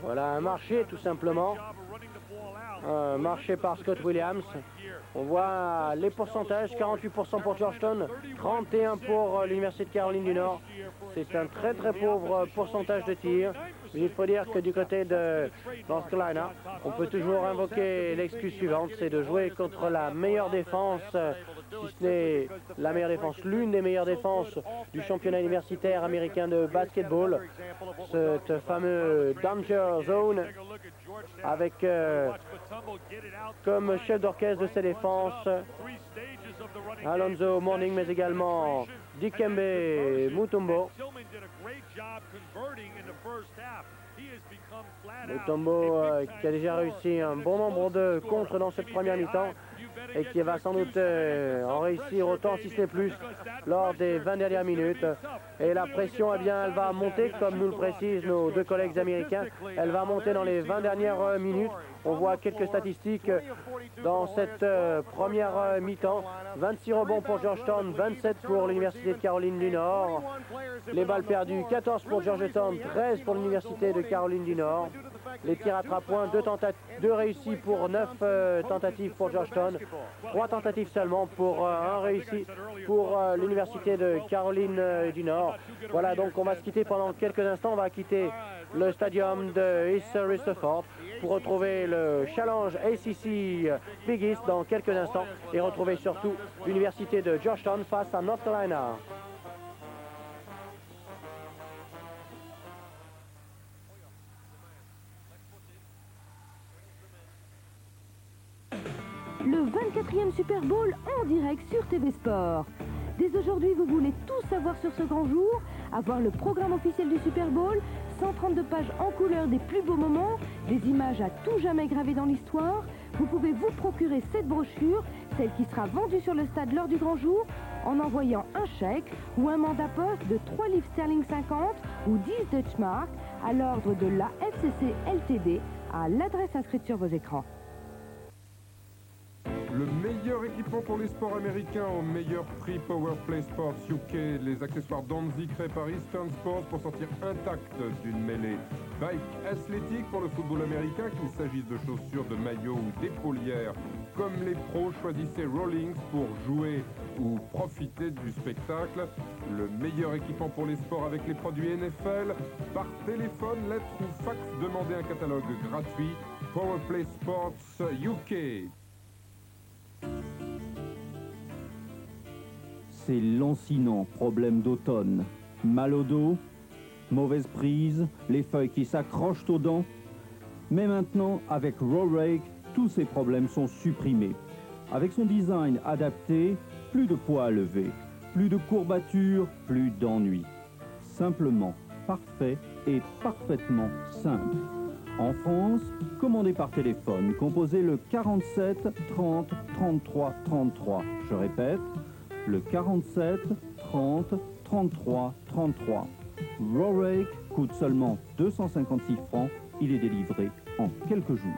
voilà un marché tout simplement. Un marché par Scott Williams. On voit les pourcentages, 48% pour Georgetown, 31% pour l'Université de Caroline du Nord. C'est un très très pauvre pourcentage de tir. Mais il faut dire que du côté de North Carolina, on peut toujours invoquer l'excuse suivante, c'est de jouer contre la meilleure défense, si ce n'est la meilleure défense, l'une des meilleures défenses du championnat universitaire américain de basketball. Ce fameux Danger Zone avec comme chef d'orchestre de ces défenses Alonzo Mourning, mais également Dikembe Mutombo. Mutombo qui a déjà réussi un bon nombre de contres dans cette première mi-temps et qui va sans doute en réussir autant, si ce n'est plus, lors des 20 dernières minutes. Et la pression, eh bien, elle va monter, comme nous le précisent nos deux collègues américains. Elle va monter dans les 20 dernières minutes. On voit quelques statistiques dans cette première mi-temps. 26 rebonds pour Georgetown, 27 pour l'Université de Caroline du Nord. Les balles perdues, 14 pour Georgetown, 13 pour l'Université de Caroline du Nord. Les tirs à 3 points, 2 réussis pour 9 tentatives pour Georgetown, 3 tentatives seulement pour 1 réussi pour l'Université de Caroline du Nord. Voilà, donc on va se quitter pendant quelques instants. On va quitter le stadium de East Rutherford pour retrouver le challenge ACC Big East dans quelques instants et retrouver surtout l'Université de Georgetown face à North Carolina. Le 24e Super Bowl en direct sur TV Sport. Dès aujourd'hui, vous voulez tout savoir sur ce grand jour, avoir le programme officiel du Super Bowl, 132 pages en couleur des plus beaux moments, des images à tout jamais gravées dans l'histoire. Vous pouvez vous procurer cette brochure, celle qui sera vendue sur le stade lors du grand jour, en envoyant un chèque ou un mandat poste de 3 livres sterling 50 ou 10 Deutsche Mark à l'ordre de la FCC Ltd à l'adresse inscrite sur vos écrans. Le meilleur équipement pour les sports américains au meilleur prix Power Play Sports UK. Les accessoires Danzig créés par Eastern Sports pour sortir intact d'une mêlée. Bike athlétique pour le football américain, qu'il s'agisse de chaussures, de maillots ou d'épaulières. Comme les pros, choisissez Rawlings pour jouer ou profiter du spectacle. Le meilleur équipement pour les sports avec les produits NFL. Par téléphone, lettre ou fax, demandez un catalogue gratuit. Power Play Sports UK. C'est lancinant, problème d'automne. Mal au dos, mauvaise prise, les feuilles qui s'accrochent aux dents. Mais maintenant, avec Rowrake, tous ces problèmes sont supprimés. Avec son design adapté, plus de poids à lever, plus de courbatures, plus d'ennuis. Simplement parfait et parfaitement simple. En France, commandez par téléphone, composez le 47 30 33 33. Je répète, le 47 30 33 33. Rowrake coûte seulement 256 francs. Il est délivré en quelques jours.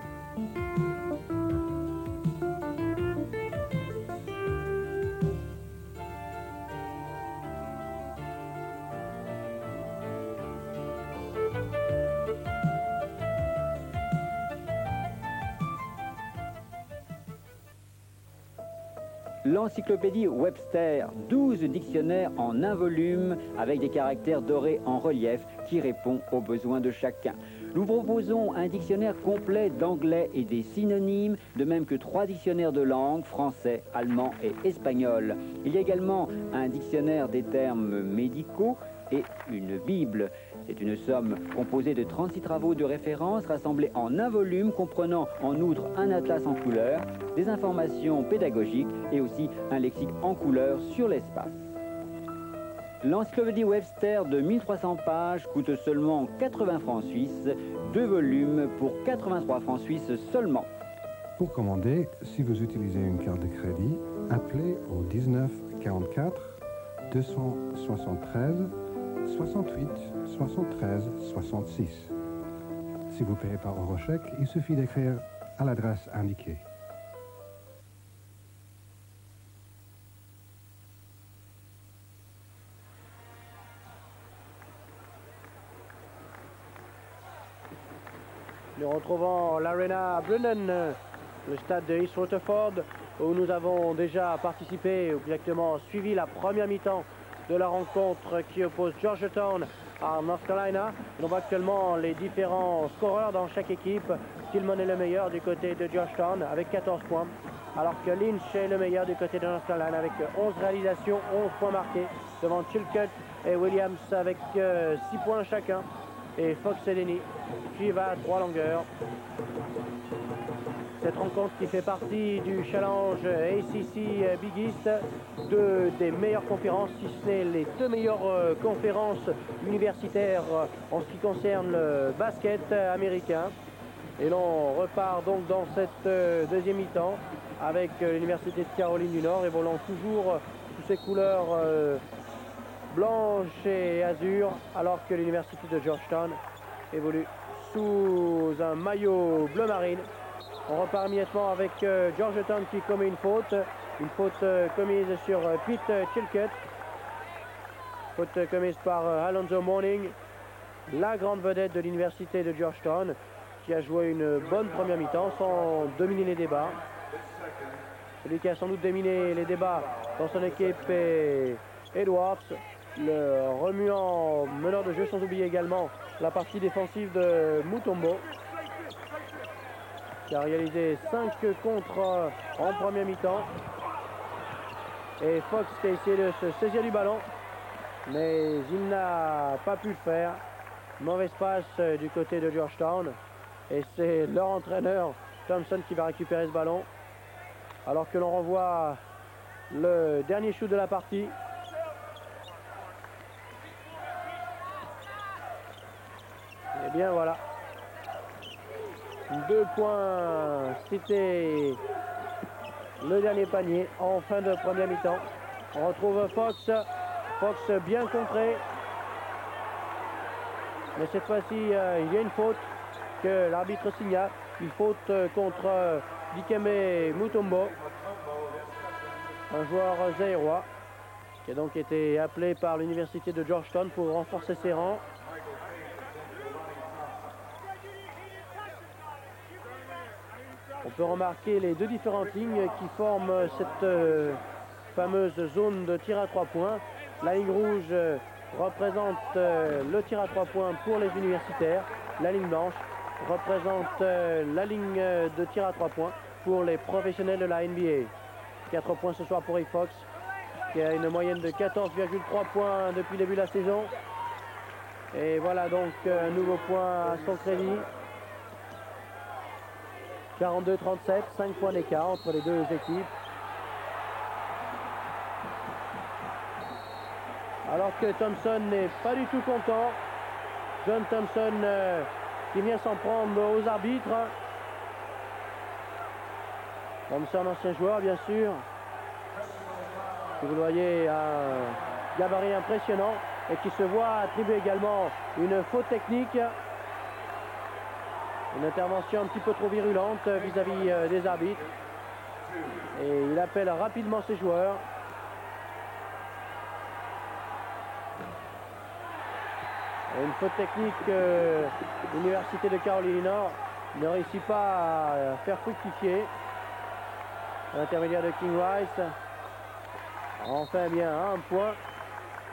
L'encyclopédie Webster, 12 dictionnaires en un volume avec des caractères dorés en relief qui répond aux besoins de chacun. Nous proposons un dictionnaire complet d'anglais et des synonymes, de même que 3 dictionnaires de langue, français, allemand et espagnol. Il y a également un dictionnaire des termes médicaux et une Bible. C'est une somme composée de 36 travaux de référence rassemblés en un volume comprenant en outre un atlas en couleur, des informations pédagogiques et aussi un lexique en couleur sur l'espace. L'encyclopédie Webster de 1300 pages coûte seulement 80 francs suisses, 2 volumes pour 83 francs suisses seulement. Pour commander, si vous utilisez une carte de crédit, appelez au 19 44 273 68 73 66. Si vous payez par Eurochèque, il suffit d'écrire à l'adresse indiquée. Nous retrouvons l'Arena Brennan, le stade de East Rutherford, où nous avons déjà participé, ou exactement suivi la première mi-temps de la rencontre qui oppose Georgetown à North Carolina. On voit actuellement les différents scoreurs dans chaque équipe. Tillman est le meilleur du côté de Georgetown avec 14 points, alors que Lynch est le meilleur du côté de North Carolina avec 11 réalisations, 11 points marqués, devant Chilcutt et Williams avec 6 points chacun. Et Fox et Denny suivent à 3 longueurs. Cette rencontre qui fait partie du challenge ACC Big East, des meilleures conférences, si ce n'est les deux meilleures conférences universitaires en ce qui concerne le basket américain. Et l'on repart donc dans cette deuxième mi-temps avec l'Université de Caroline du Nord évoluant toujours sous ses couleurs blanches et azur, alors que l'Université de Georgetown évolue sous un maillot bleu marine. On repart immédiatement avec Georgetown qui commet une faute commise sur Pete Chilcutt. Faute commise par Alonzo Mourning, la grande vedette de l'Université de Georgetown, qui a joué une bonne première mi-temps sans dominer les débats. Celui qui a sans doute dominé les débats dans son équipe est Edwards, le remuant meneur de jeu, sans oublier également la partie défensive de Mutombo, qui a réalisé 5 contres en première mi-temps. Et Fox qui a essayé de se saisir du ballon, mais il n'a pas pu le faire. Mauvaise passe du côté de Georgetown. Et c'est leur entraîneur Thompson qui va récupérer ce ballon, alors que l'on revoit le dernier shoot de la partie. Et bien voilà, 2 points, c'était le dernier panier en fin de première mi-temps. On retrouve Fox bien contré, mais cette fois-ci il y a une faute que l'arbitre signale, une faute contre Dikembe Mutombo, un joueur zaïrois qui a donc été appelé par l'Université de Georgetown pour renforcer ses rangs. On peut remarquer les deux différentes lignes qui forment cette fameuse zone de tir à 3 points. La ligne rouge représente le tir à 3 points pour les universitaires. La ligne blanche représente la ligne de tir à 3 points pour les professionnels de la NBA. 4 points ce soir pour Rick Fox, qui a une moyenne de 14,3 points depuis le début de la saison. Et voilà donc un nouveau point à son crédit. 42-37, 5 points d'écart entre les deux équipes. Alors que Thompson n'est pas du tout content. John Thompson qui vient s'en prendre aux arbitres. Thompson, ancien joueur bien sûr. Vous le voyez, un gabarit impressionnant et qui se voit attribuer également une faute technique. Une intervention un petit peu trop virulente vis-à-vis des arbitres. Et il appelle rapidement ses joueurs. Et une faute technique que l'Université de Caroline du Nord ne réussit pas à faire fructifier. À l'intermédiaire de King Rice. Enfin bien un point.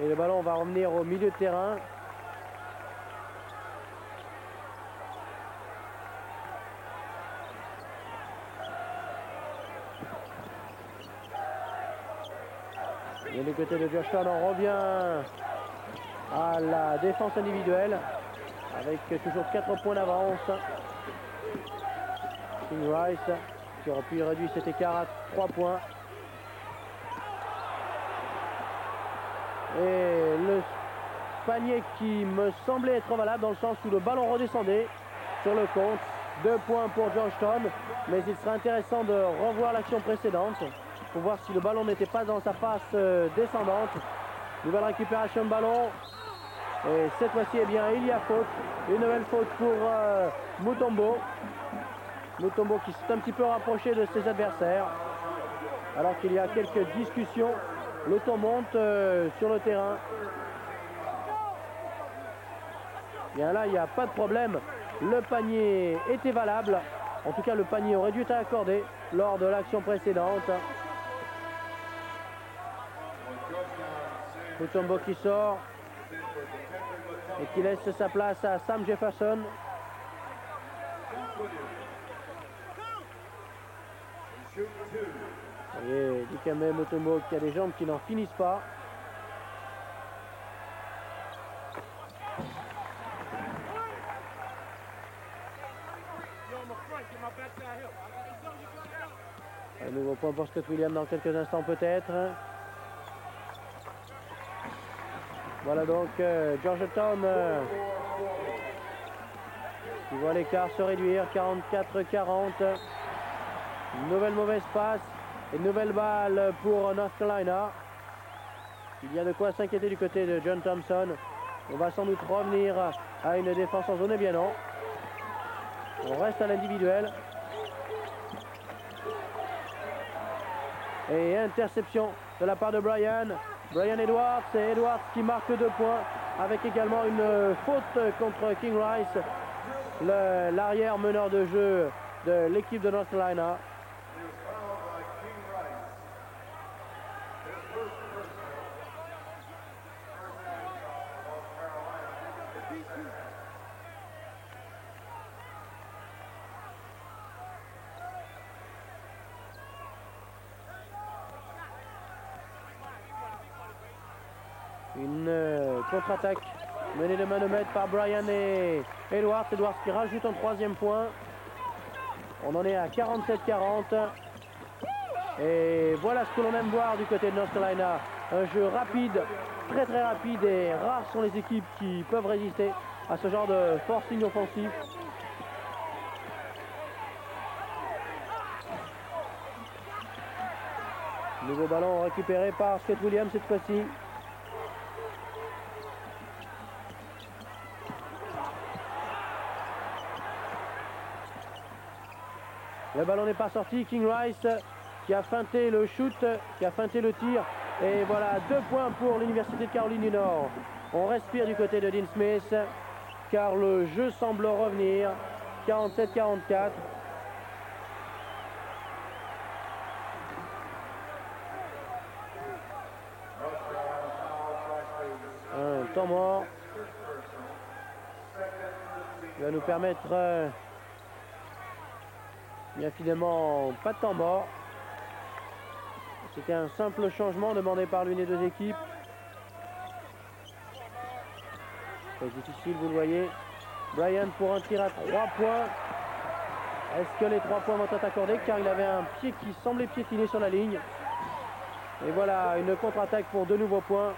Et le ballon va revenir au milieu de terrain. Et du côté de Georgetown, on revient à la défense individuelle avec toujours 4 points d'avance. King Rice qui aurait pu réduire cet écart à 3 points. Et le panier qui me semblait être valable dans le sens où le ballon redescendait sur le compte. 2 points pour Georgetown, mais il serait intéressant de revoir l'action précédente pour voir si le ballon n'était pas dans sa face descendante. Nouvelle récupération de ballon. Et cette fois-ci, eh bien, il y a faute. Une nouvelle faute pour Mutombo. Mutombo qui s'est un petit peu rapproché de ses adversaires. Alors qu'il y a quelques discussions. Le temps monte sur le terrain. Bien là, il n'y a pas de problème. Le panier était valable. En tout cas, le panier aurait dû être accordé lors de l'action précédente. Mutombo qui sort et qui laisse sa place à Sam Jefferson. Et Dikembe Mutombo qui a des jambes qui n'en finissent pas. Un nouveau point pour Scott Williams dans quelques instants peut-être. Voilà donc Georgetown qui voit l'écart se réduire, 44-40. Nouvelle mauvaise passe, une nouvelle balle pour North Carolina. Il y a de quoi s'inquiéter du côté de John Thompson. On va sans doute revenir à une défense en zone, eh bien non. On reste à l'individuel. Et interception de la part de Brian Edwards. C'est Edwards qui marque 2 points avec également une faute contre King Rice, l'arrière meneur de jeu de l'équipe de North Carolina. Une contre-attaque menée de main de maître par Brian et Edwards. Edwards qui rajoute un 3e point. On en est à 47-40. Et voilà ce que l'on aime voir du côté de North Carolina. Un jeu rapide, très très rapide, et rares sont les équipes qui peuvent résister à ce genre de forcing offensif. Nouveau ballon récupéré par Scott Williams cette fois-ci. Le ballon n'est pas sorti. King Rice qui a feinté le shoot, qui a feinté le tir. Et voilà, 2 points pour l'Université de Caroline du Nord. On respire du côté de Dean Smith, car le jeu semble revenir. 47-44. Un temps mort qui va nous permettre... Il y a finalement pas de temps mort. C'était un simple changement demandé par l'une des deux équipes. C'est difficile, vous le voyez. Brian pour un tir à 3 points. Est-ce que les 3 points vont être accordés? Car il avait un pied qui semblait piétiner sur la ligne. Et voilà, une contre-attaque pour 2 nouveaux points.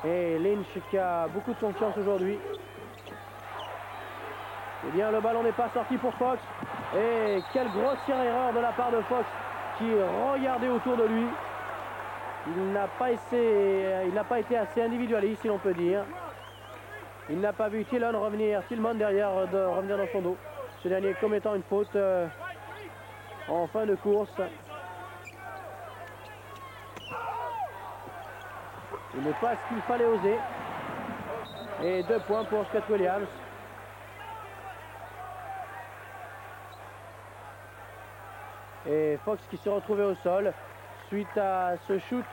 Et Lynch qui a beaucoup de confiance aujourd'hui. Eh bien, le ballon n'est pas sorti pour Fox. Et quelle grossière erreur de la part de Fox qui regardait autour de lui. Il n'a pas été assez individualiste, si l'on peut dire. Il n'a pas vu Tillman revenir derrière, revenir dans son dos. Ce dernier commettant une faute en fin de course. Une passe qu'il fallait oser. Et 2 points pour Scott Williams. Et Fox qui s'est retrouvé au sol suite à ce shoot.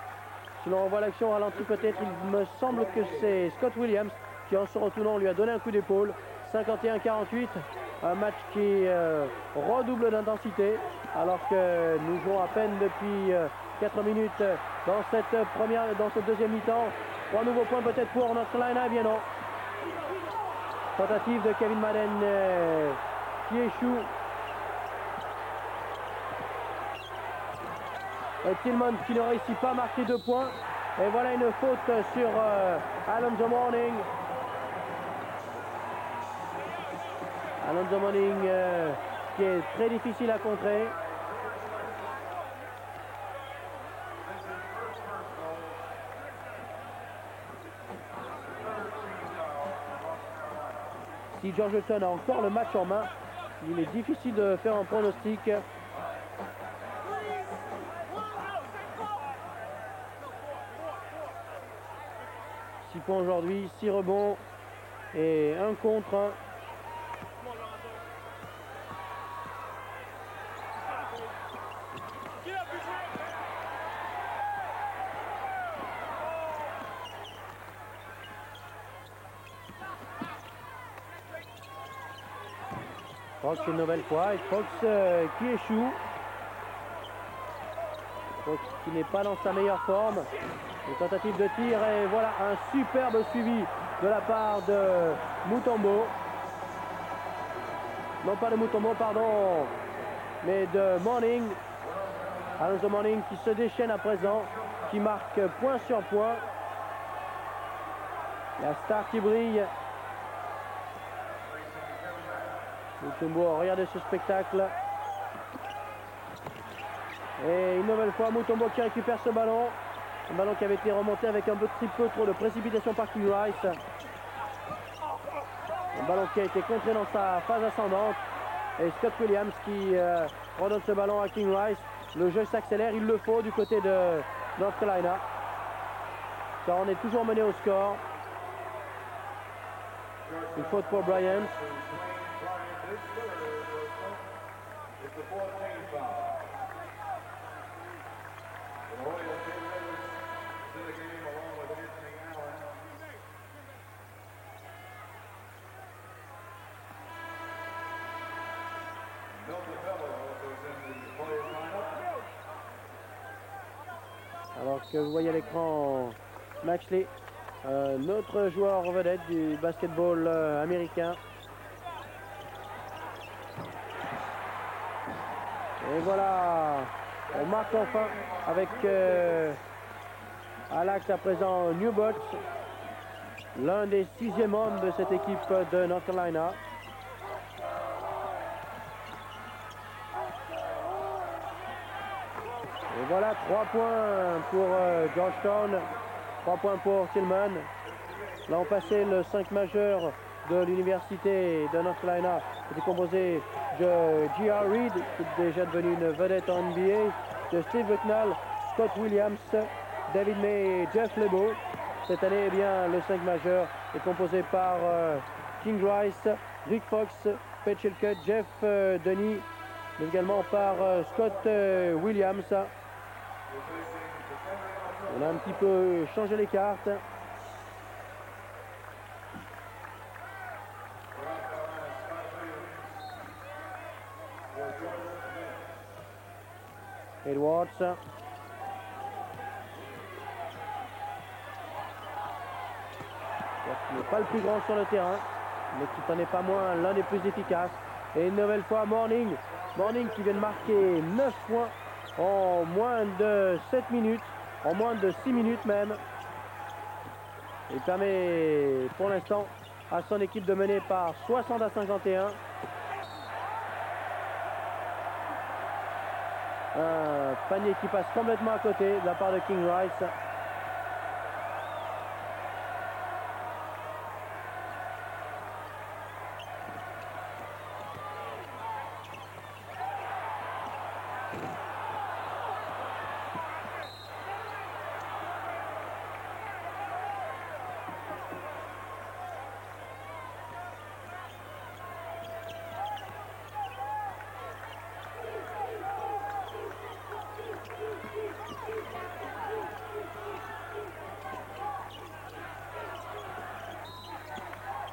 Si l'on revoit l'action au ralenti peut-être, il me semble que c'est Scott Williams qui, en se retournant, lui a donné un coup d'épaule. 51-48, un match qui redouble d'intensité alors que nous jouons à peine depuis 4 minutes dans cette deuxième mi-temps. 3 nouveaux points peut-être pour North Carolina, eh bien non. Tentative de Kevin Madden qui échoue. Tillman qui ne réussit pas à marquer 2 points. Et voilà une faute sur Alonzo Mourning. Alonzo Mourning qui est très difficile à contrer. Si Georgetown a encore le match en main, il est difficile de faire un pronostic. 6 points aujourd'hui, 6 rebonds et 1 contre 1. Fox une nouvelle fois et Fox qui échoue. Fox qui n'est pas dans sa meilleure forme. Une tentative de tir et voilà un superbe suivi de la part de Mutombo. Non pas de Mutombo, pardon. mais de Mourning. Alonzo Mourning qui se déchaîne à présent, qui marque point sur point. La star qui brille. Mutombo, regardez ce spectacle. Et une nouvelle fois, Mutombo qui récupère ce ballon. Un ballon qui avait été remonté avec un petit peu trop de précipitation par King Rice. Un ballon qui a été contré dans sa phase ascendante. Et Scott Williams qui redonne ce ballon à King Rice. Le jeu s'accélère, il le faut du côté de North Carolina. Car on est toujours mené au score. Une faute pour Bryant. Alors que vous voyez à l'écran Maxley, notre joueur vedette du basketball américain. Et voilà, on marque enfin avec à l'acte à présent Newbot, l'un des 6e hommes de cette équipe de North Carolina. Et voilà, 3 points pour Georgetown, 3 points pour Tillman. Là on passait le 5 majeur de l'université de North Carolina, était composé de J.R. Reed, qui est déjà devenu une vedette en NBA, de Steve Bucknell, Scott Williams, David May et Jeff Lebo. Cette année, eh bien, le 5 majeur est composé par King Rice, Rick Fox, Pat Chilcutt, Jeff Denis, mais également par Scott Williams. On a un petit peu changé les cartes. Edwards. Qui n'est pas le plus grand sur le terrain, mais qui n'en est pas moins l'un des plus efficaces. Et une nouvelle fois Mourning. Mourning qui vient de marquer 9 points en moins de 7 minutes, en moins de 6 minutes même. Il permet pour l'instant à son équipe de mener par 60 à 51. Un panier qui passe complètement à côté de la part de King Rice.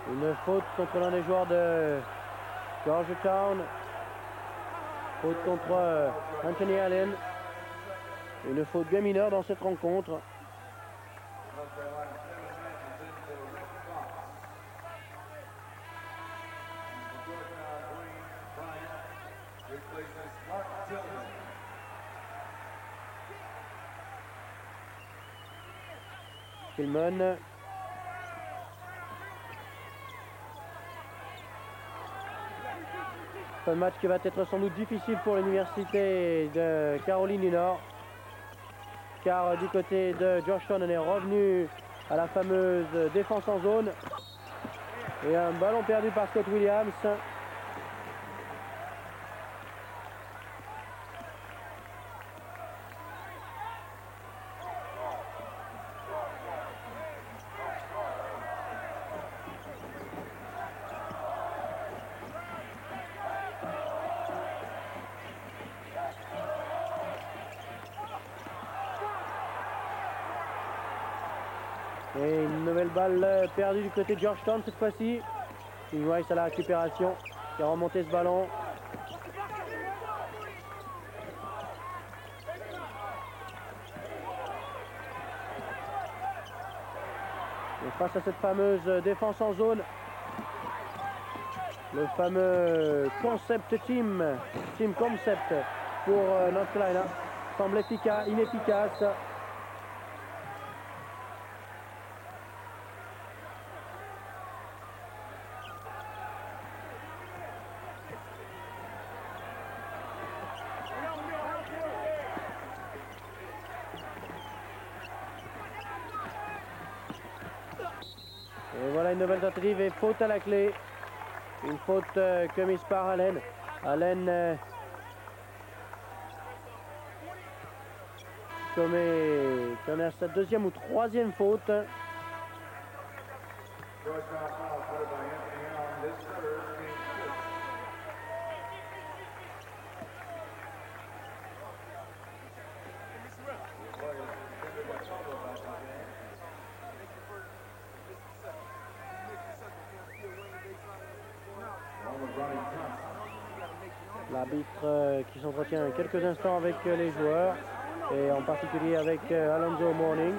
Une faute contre l'un des joueurs de Georgetown. Faute contre Anthony Allen. Une faute bien mineure dans cette rencontre. Tillman. Un match qui va être sans doute difficile pour l'université de Caroline du Nord, car du côté de Georgetown on est revenu à la fameuse défense en zone et un ballon perdu par Scott Williams. Et une nouvelle balle perdue du côté de Georgetown cette fois-ci. King Rice à la récupération, qui a remonté ce ballon. Et face à cette fameuse défense en zone, Le fameux concept team concept pour North Carolina semble inefficace. Et voilà une nouvelle tentative et faute à la clé. Une faute commise par Allen. Allen commet à sa deuxième ou troisième faute. L'arbitre qui s'entretient quelques instants avec les joueurs et en particulier avec Alonzo Mourning.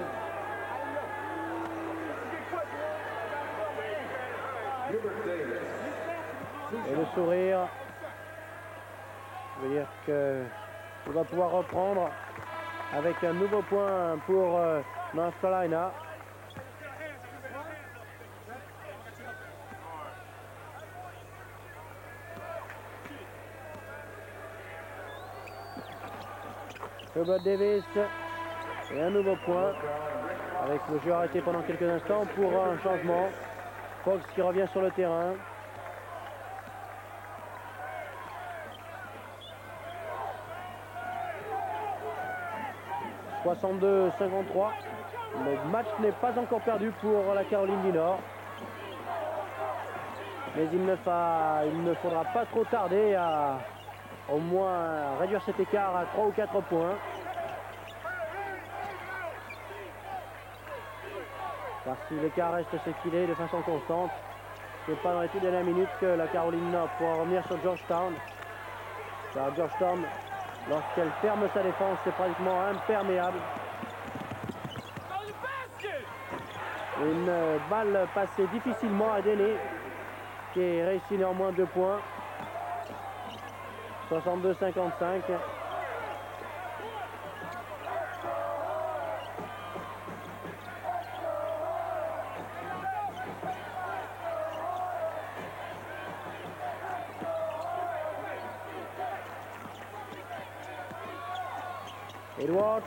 Et le sourire veut dire qu'il va pouvoir reprendre avec un nouveau point pour North Carolina. Hubert Davis et un nouveau point avec le jeu arrêté pendant quelques instants pour un changement. Fox qui revient sur le terrain. « 62-53 ». Le match n'est pas encore perdu pour la Caroline du Nord. Mais il ne faudra pas trop tarder à au moins réduire cet écart à 3 ou 4 points. Car si l'écart reste ce qu'il est de façon constante, c'est pas dans les toutes dernières minutes que la Caroline Nord pourra revenir sur Georgetown. Car Georgetown, lorsqu'elle ferme sa défense, c'est pratiquement imperméable. Une balle passée difficilement à Denny, qui réussit néanmoins 2 points. 62-55. Edwards,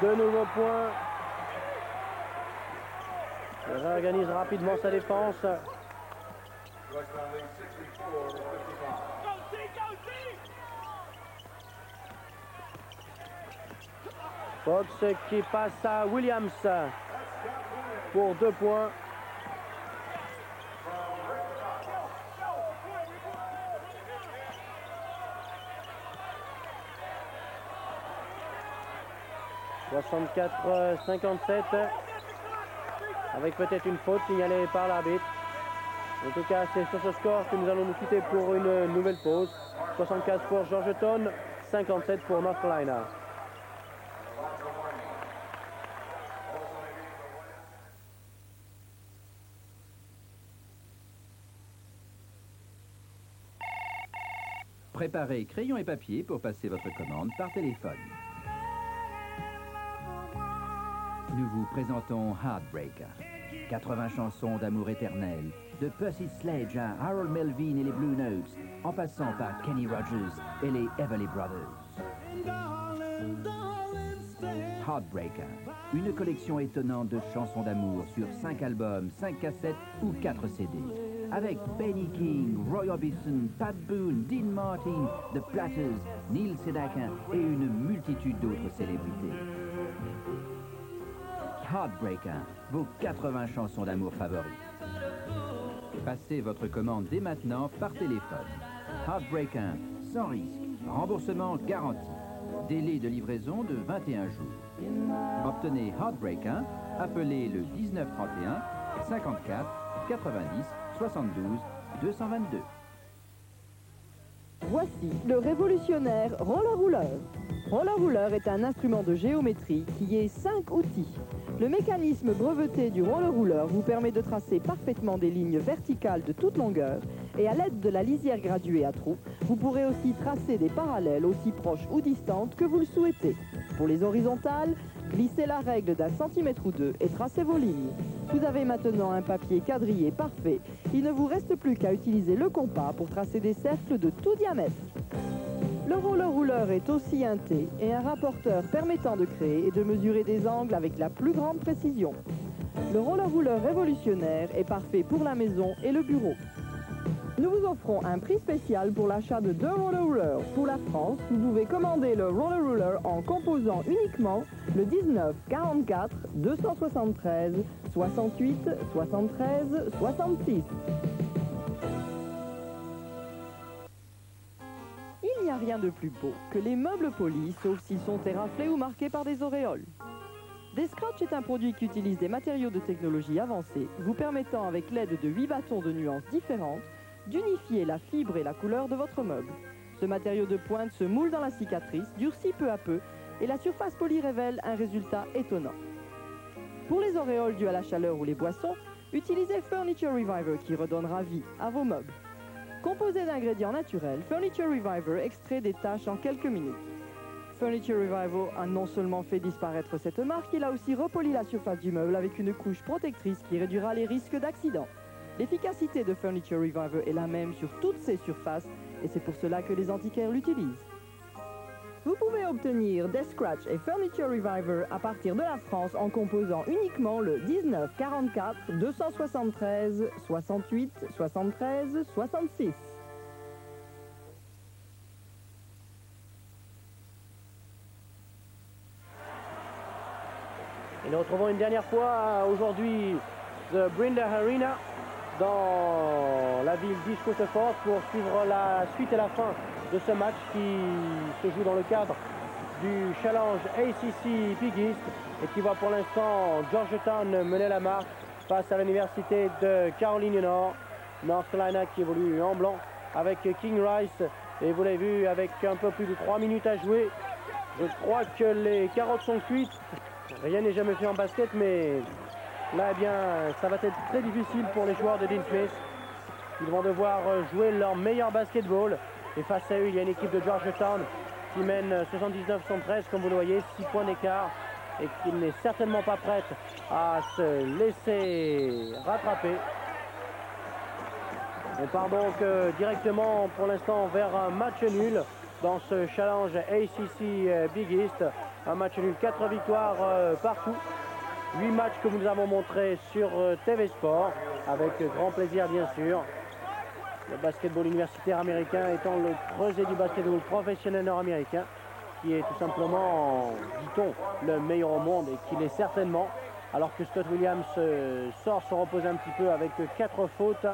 de nouveaux points. Il réorganise rapidement sa défense. Fox qui passe à Williams pour 2 points. « 64-57 » avec peut-être une faute signalée par l'arbitre. En tout cas, c'est sur ce score que nous allons nous quitter pour une nouvelle pause. 75 pour Georgetown, 57 pour North Carolina. Préparez crayon et papier pour passer votre commande par téléphone. Nous vous présentons Heartbreaker. 80 chansons d'amour éternel, de Percy Sledge à Harold Melvin et les Blue Notes, en passant par Kenny Rogers et les Everly Brothers. Heartbreaker, une collection étonnante de chansons d'amour sur 5 albums, 5 cassettes ou 4 CD. Avec Benny King, Roy Orbison, Pat Boone, Dean Martin, The Platters, Neil Sedaka et une multitude d'autres célébrités. Heartbreaker, vos 80 chansons d'amour favorites. Passez votre commande dès maintenant par téléphone. Heartbreaker, sans risque, remboursement garanti. Délai de livraison de 21 jours. Obtenez Heartbreaker, appelez le 1931 54 90 72 222. Voici le révolutionnaire Roller Ruler. Roller Ruler est un instrument de géométrie qui est 5 outils. Le mécanisme breveté du Roller Ruler vous permet de tracer parfaitement des lignes verticales de toute longueur Et à l'aide de la lisière graduée à trous, vous pourrez aussi tracer des parallèles aussi proches ou distantes que vous le souhaitez. Pour les horizontales, glissez la règle d'un centimètre ou deux et tracez vos lignes. Vous avez maintenant un papier quadrillé parfait. Il ne vous reste plus qu'à utiliser le compas pour tracer des cercles de tout diamètre. Le roller rouleur est aussi un T et un rapporteur permettant de créer et de mesurer des angles avec la plus grande précision. Le roller rouleur révolutionnaire est parfait pour la maison et le bureau. Nous vous offrons un prix spécial pour l'achat de 2 roller roulers. Pour la France, vous pouvez commander le roller roller en composant uniquement le 19 44 273 68 73 66. Il n'y a rien de plus beau que les meubles polis, sauf s'ils sont éraflés ou marqués par des auréoles. Descratch est un produit qui utilise des matériaux de technologie avancée, vous permettant avec l'aide de 8 bâtons de nuances différentes, d'unifier la fibre et la couleur de votre meuble. Ce matériau de pointe se moule dans la cicatrice, durcit peu à peu, et la surface polie révèle un résultat étonnant. Pour les auréoles dues à la chaleur ou les boissons, utilisez Furniture Reviver qui redonnera vie à vos meubles. Composé d'ingrédients naturels, Furniture Reviver extrait des taches en quelques minutes. Furniture Reviver a non seulement fait disparaître cette marque, il a aussi repoli la surface du meuble avec une couche protectrice qui réduira les risques d'accident. L'efficacité de Furniture Reviver est la même sur toutes ces surfaces et c'est pour cela que les antiquaires l'utilisent. Vous pouvez obtenir Descratch et Furniture Reviver à partir de la France en composant uniquement le 19 44 273 68 73 66. Et nous retrouvons une dernière fois aujourd'hui The Brinda Arena dans la ville d'East-Coast-Fort pour suivre la suite et la fin de ce match qui se joue dans le cadre du Challenge ACC Big East et qui voit pour l'instant Georgetown mener la marque face à l'université de Caroline du Nord, North Carolina qui évolue en blanc avec King Rice et vous l'avez vu avec un peu plus de 3 minutes à jouer. Je crois que les carottes sont cuites. Rien n'est jamais fait en basket, mais là, eh bien, ça va être très difficile pour les joueurs de Dean Smith. Ils vont devoir jouer leur meilleur basketball. Et face à eux, il y a une équipe de Georgetown qui mène 79-113, comme vous le voyez, 6 points d'écart, et qui n'est certainement pas prête à se laisser rattraper. On part donc directement pour l'instant vers un match nul dans ce challenge ACC Big East. Un match nul, 4 victoires partout. 8 matchs que nous avons montrés sur TV Sport, avec grand plaisir bien sûr. Le basketball universitaire américain étant le creuset du basketball professionnel nord-américain, qui est tout simplement, dit-on, le meilleur au monde, et qu'il est certainement, alors que Scott Williams sort se reposer un petit peu avec 4 fautes.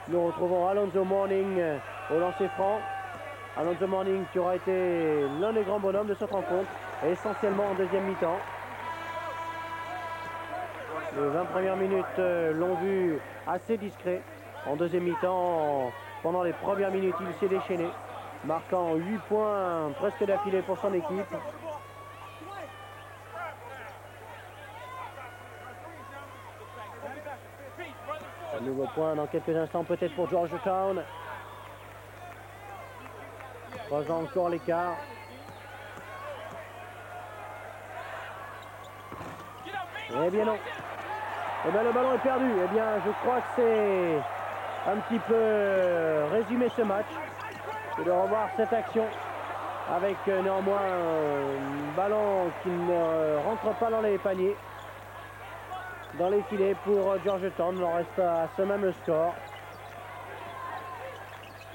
Nous retrouvons Alonzo Mourning au lancer franc. Alonzo Mourning qui aura été l'un des grands bonhommes de cette rencontre, essentiellement en deuxième mi-temps. Les 20 premières minutes l'ont vu assez discret. En deuxième mi-temps, pendant les premières minutes, il s'est déchaîné, marquant 8 points presque d'affilée pour son équipe. Un nouveau point dans quelques instants peut-être pour Georgetown. 3 ans encore l'écart. Eh bien non. Eh bien le ballon est perdu. Eh bien je crois que c'est un petit peu résumé ce match. C'est de revoir cette action avec néanmoins un ballon qui ne rentre pas dans les paniers. Dans les filets pour Georgetown. On en reste à ce même score.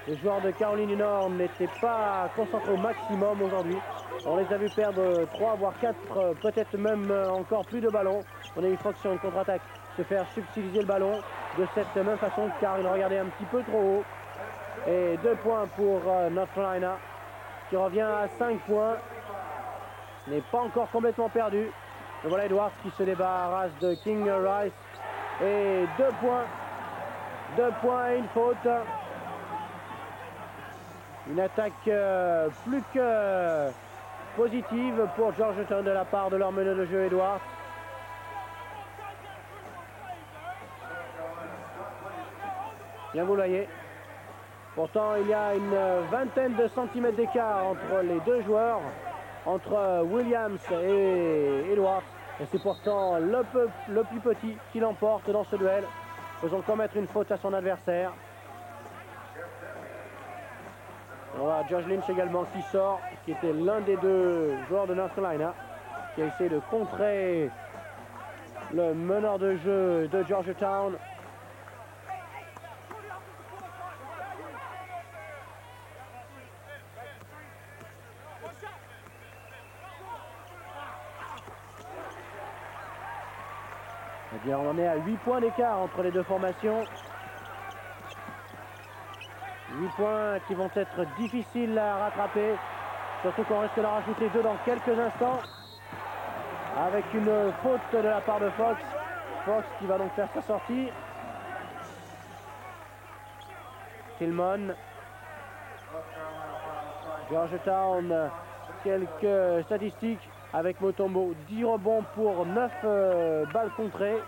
Les joueurs de Caroline du Nord n'étaient pas concentrés au maximum aujourd'hui. On les a vus perdre 3 voire 4, peut-être même encore plus de ballons. On a eu Fox sur une contre-attaque se faire subtiliser le ballon de cette même façon car il regardait un petit peu trop haut. Et 2 points pour North Carolina qui revient à 5 points. N'est pas encore complètement perdu. Et voilà Edwards qui se débarrasse de King Rice. Et 2 points. 2 points et une faute. Une attaque plus que positive pour Georgetown de la part de leur meneur de jeu Edwards. Bien vous le voyez, Pourtant, il y a une vingtaine de centimètres d'écart entre les deux joueurs, entre Williams et Edwards. Et c'est pourtant le plus petit qui l'emporte dans ce duel, faisant commettre une faute à son adversaire. On voit Josh Lynch également qui sort, qui était l'un des deux joueurs de North Carolina, qui a essayé de contrer le meneur de jeu de Georgetown. Eh bien, on en est à 8 points d'écart entre les deux formations. 8 points qui vont être difficiles à rattraper, surtout qu'on risque d'en rajouter 2 dans quelques instants, avec une faute de la part de Fox. Fox qui va donc faire sa sortie. Tillman. Georgetown, quelques statistiques avec Mutombo. 10 rebonds pour 9 balles contrées.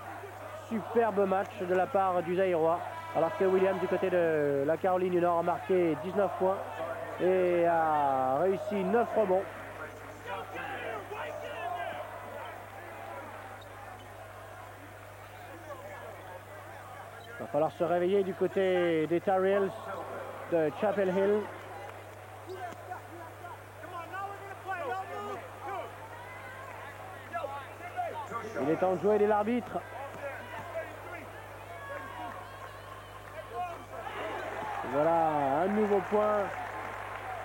Superbe match de la part du Zaïrois. Alors que Williams du côté de la Caroline du Nord a marqué 19 points et a réussi 9 rebonds. Il va falloir se réveiller du côté des Tar Heels de Chapel Hill. Il est temps de jouer dès l'arbitre. Voilà un nouveau point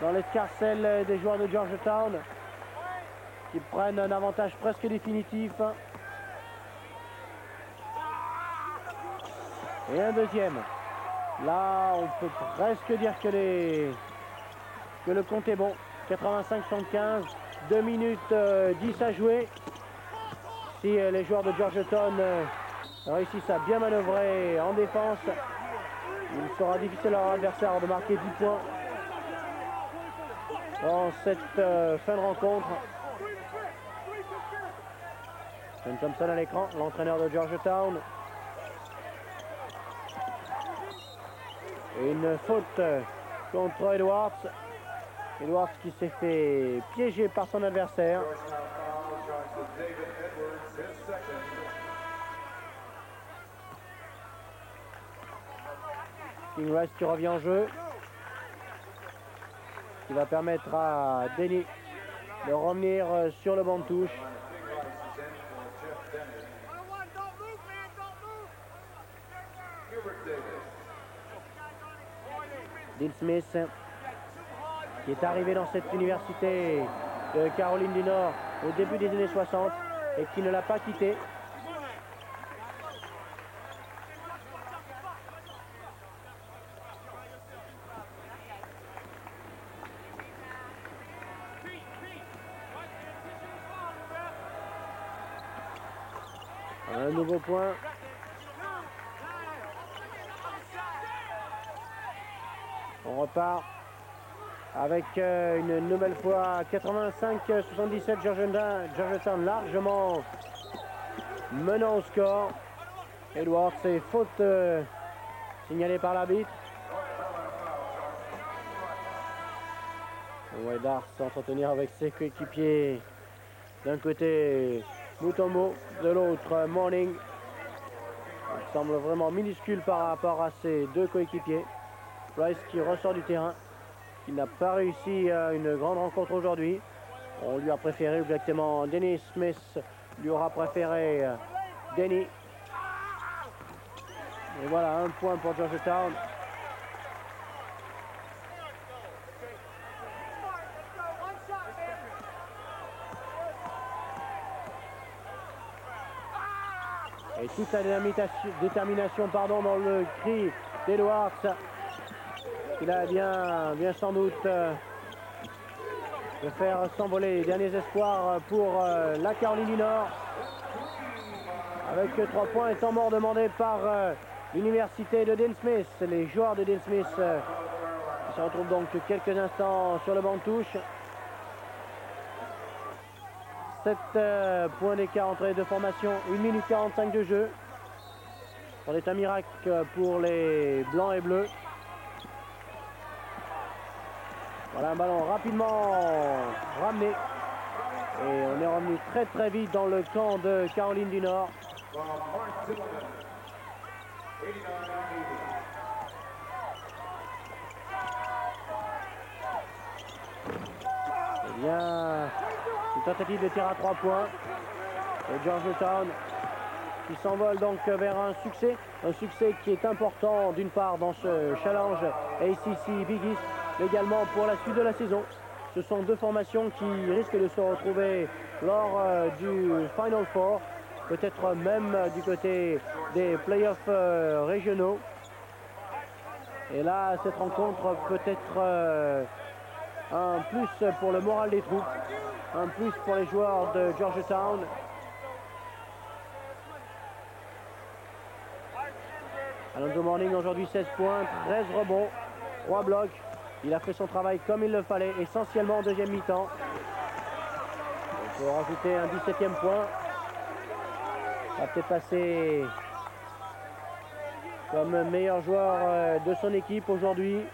dans l'escarcelle des joueurs de Georgetown qui prennent un avantage presque définitif. Et un deuxième. Là, on peut presque dire que le compte est bon. 85-75, 2 minutes 10 à jouer. Si les joueurs de Georgetown réussissent à bien manœuvrer en défense, il sera difficile à leur adversaire de marquer 10 points dans cette fin de rencontre. John Thompson à l'écran, l'entraîneur de Georgetown. Et une faute contre Edwards. Edwards qui s'est fait piéger par son adversaire. King Rice qui revient en jeu, qui va permettre à Denny de revenir sur le banc de touche. Dean Smith qui est arrivé dans cette université de Caroline du Nord au début des années 60 et qui ne l'a pas quitté. Un nouveau point. On repart avec une nouvelle fois 85-77 Georgetown largement menant au score. Edwards et faute signalée par l'arbitre. Weidar s'entretenir avec ses coéquipiers. D'un côté Mutombo, de l'autre Morning. Il semble vraiment minuscule par rapport à ses deux coéquipiers. Rice qui ressort du terrain, qui n'a pas réussi une grande rencontre aujourd'hui. On lui a préféré exactement Denny Smith, lui aura préféré Denny. Et voilà, un point pour Georgetown. Et toute la détermination dans le cri d'Edwards. Il a bien sans doute de faire s'envoler les derniers espoirs pour la Caroline du Nord. Avec 3 points et temps mort demandé par l'université de Dean Smith. Les joueurs de Dean Smith qui se retrouvent donc quelques instants sur le banc de touche. 7 points d'écart entre les deux formations, 1 minute 45 de jeu. C'est un miracle pour les blancs et bleus. Voilà un ballon rapidement ramené. Et on est revenu très très vite dans le camp de Caroline du Nord. Eh bien, une tentative de tir à 3 points. Et Georgetown qui s'envole donc vers un succès qui est important d'une part dans ce challenge ACC Big East, mais également pour la suite de la saison. Ce sont deux formations qui risquent de se retrouver lors du Final Four, peut-être même du côté des playoffs régionaux. Et là, cette rencontre peut être un plus pour le moral des troupes, un plus pour les joueurs de Georgetown. Alonzo Mourning aujourd'hui 16 points, 13 rebonds, 3 blocs. Il a fait son travail comme il le fallait, essentiellement en deuxième mi-temps. Il faut rajouter un 17e point. Il va peut-être passer comme meilleur joueur de son équipe aujourd'hui.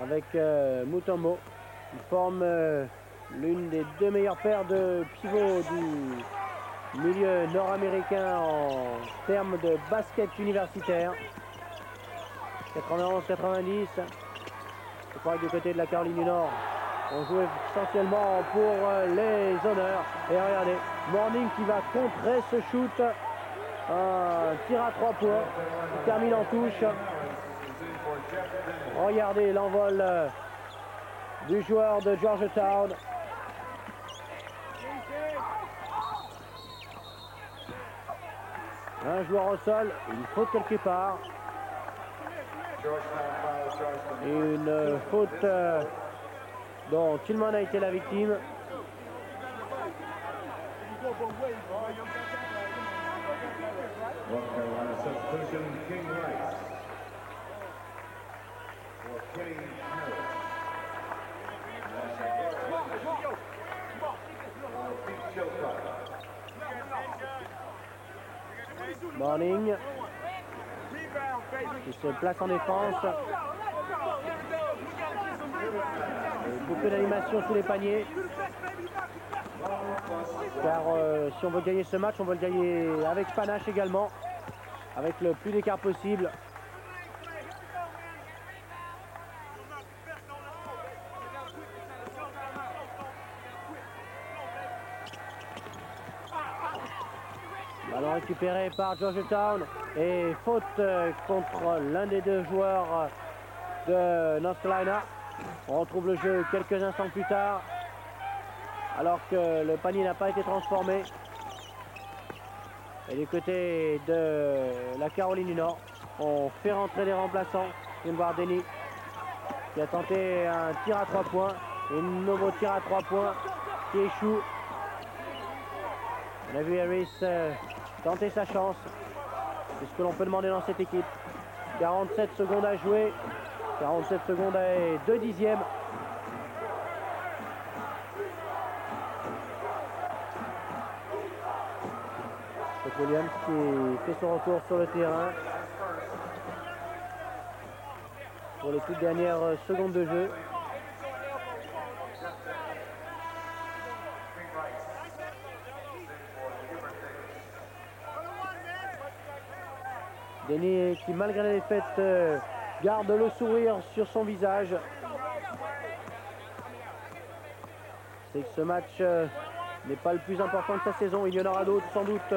Avec Mutombo, il forme l'une des deux meilleures paires de pivots du milieu nord-américain en termes de basket universitaire. 91-90. Je crois que du côté de la Caroline du Nord, on joue essentiellement pour les honneurs. Et regardez, Mourning qui va contrer ce shoot. Un tir à 3 points qui termine en touche. Regardez l'envol du joueur de Georgetown. Un joueur au sol, une faute quelque part. Et une faute dont Tillman a été la victime. Mourning qui se place en défense. Et beaucoup d'animation sous les paniers. Car si on veut gagner ce match, on veut le gagner avec panache également, avec le plus d'écart possible. Ballon récupéré par Georgetown et faute contre l'un des deux joueurs de North Carolina. On retrouve le jeu quelques instants plus tard, alors que le panier n'a pas été transformé. Et du côté de la Caroline du Nord, on fait rentrer les remplaçants. On va voir Denny qui a tenté un tir à 3 points. Et un nouveau tir à 3 points qui échoue. On a vu Harris tenter sa chance. C'est ce que l'on peut demander dans cette équipe. 47 secondes à jouer. 47 secondes et 2 dixièmes. Williams qui fait son retour sur le terrain pour les toutes dernières secondes de jeu. Denny qui, malgré la défaite, garde le sourire sur son visage. C'est que ce match n'est pas le plus important de sa saison. Il y en aura d'autres sans doute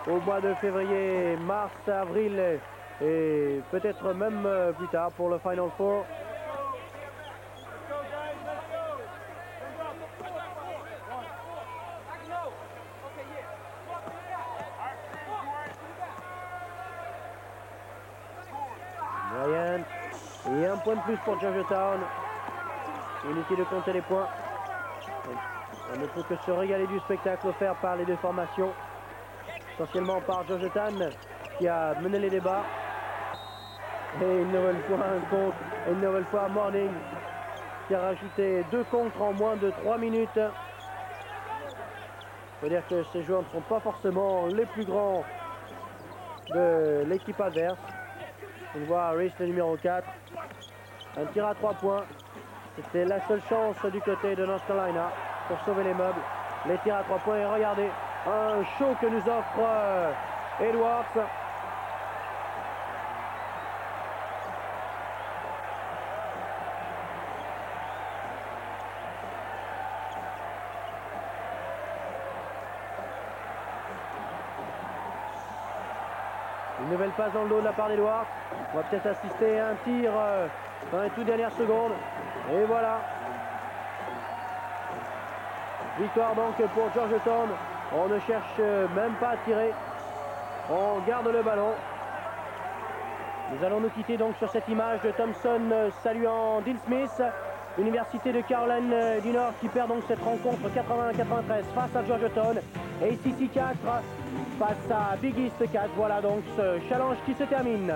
au mois de février, mars, avril et peut-être même plus tard pour le Final Four. Bryant et un point de plus pour Georgetown. Inutile de compter les points. On ne peut que se régaler du spectacle offert par les deux formations. Essentiellement par Georgetown qui a mené les débats. Et une nouvelle fois un contre, et une nouvelle fois Mourning qui a rajouté 2 contres en moins de 3 minutes. Il faut dire que ces joueurs ne sont pas forcément les plus grands de l'équipe adverse. On voit Reese, le numéro 4. Un tir à 3 points. C'était la seule chance du côté de North Carolina pour sauver les meubles. Les tirs à 3 points et regardez un show que nous offre Edwards. Une nouvelle passe dans le dos de la part d'Edwards. On va peut-être assister à un tir dans les toutes dernières secondes. Et voilà. Victoire donc pour Georgetown. On ne cherche même pas à tirer. On garde le ballon. Nous allons nous quitter donc sur cette image de Thompson saluant Dean Smith. Université de Caroline du Nord qui perd donc cette rencontre 80-93 face à Georgetown. ACC 4 face à Big East 4. Voilà donc ce challenge qui se termine.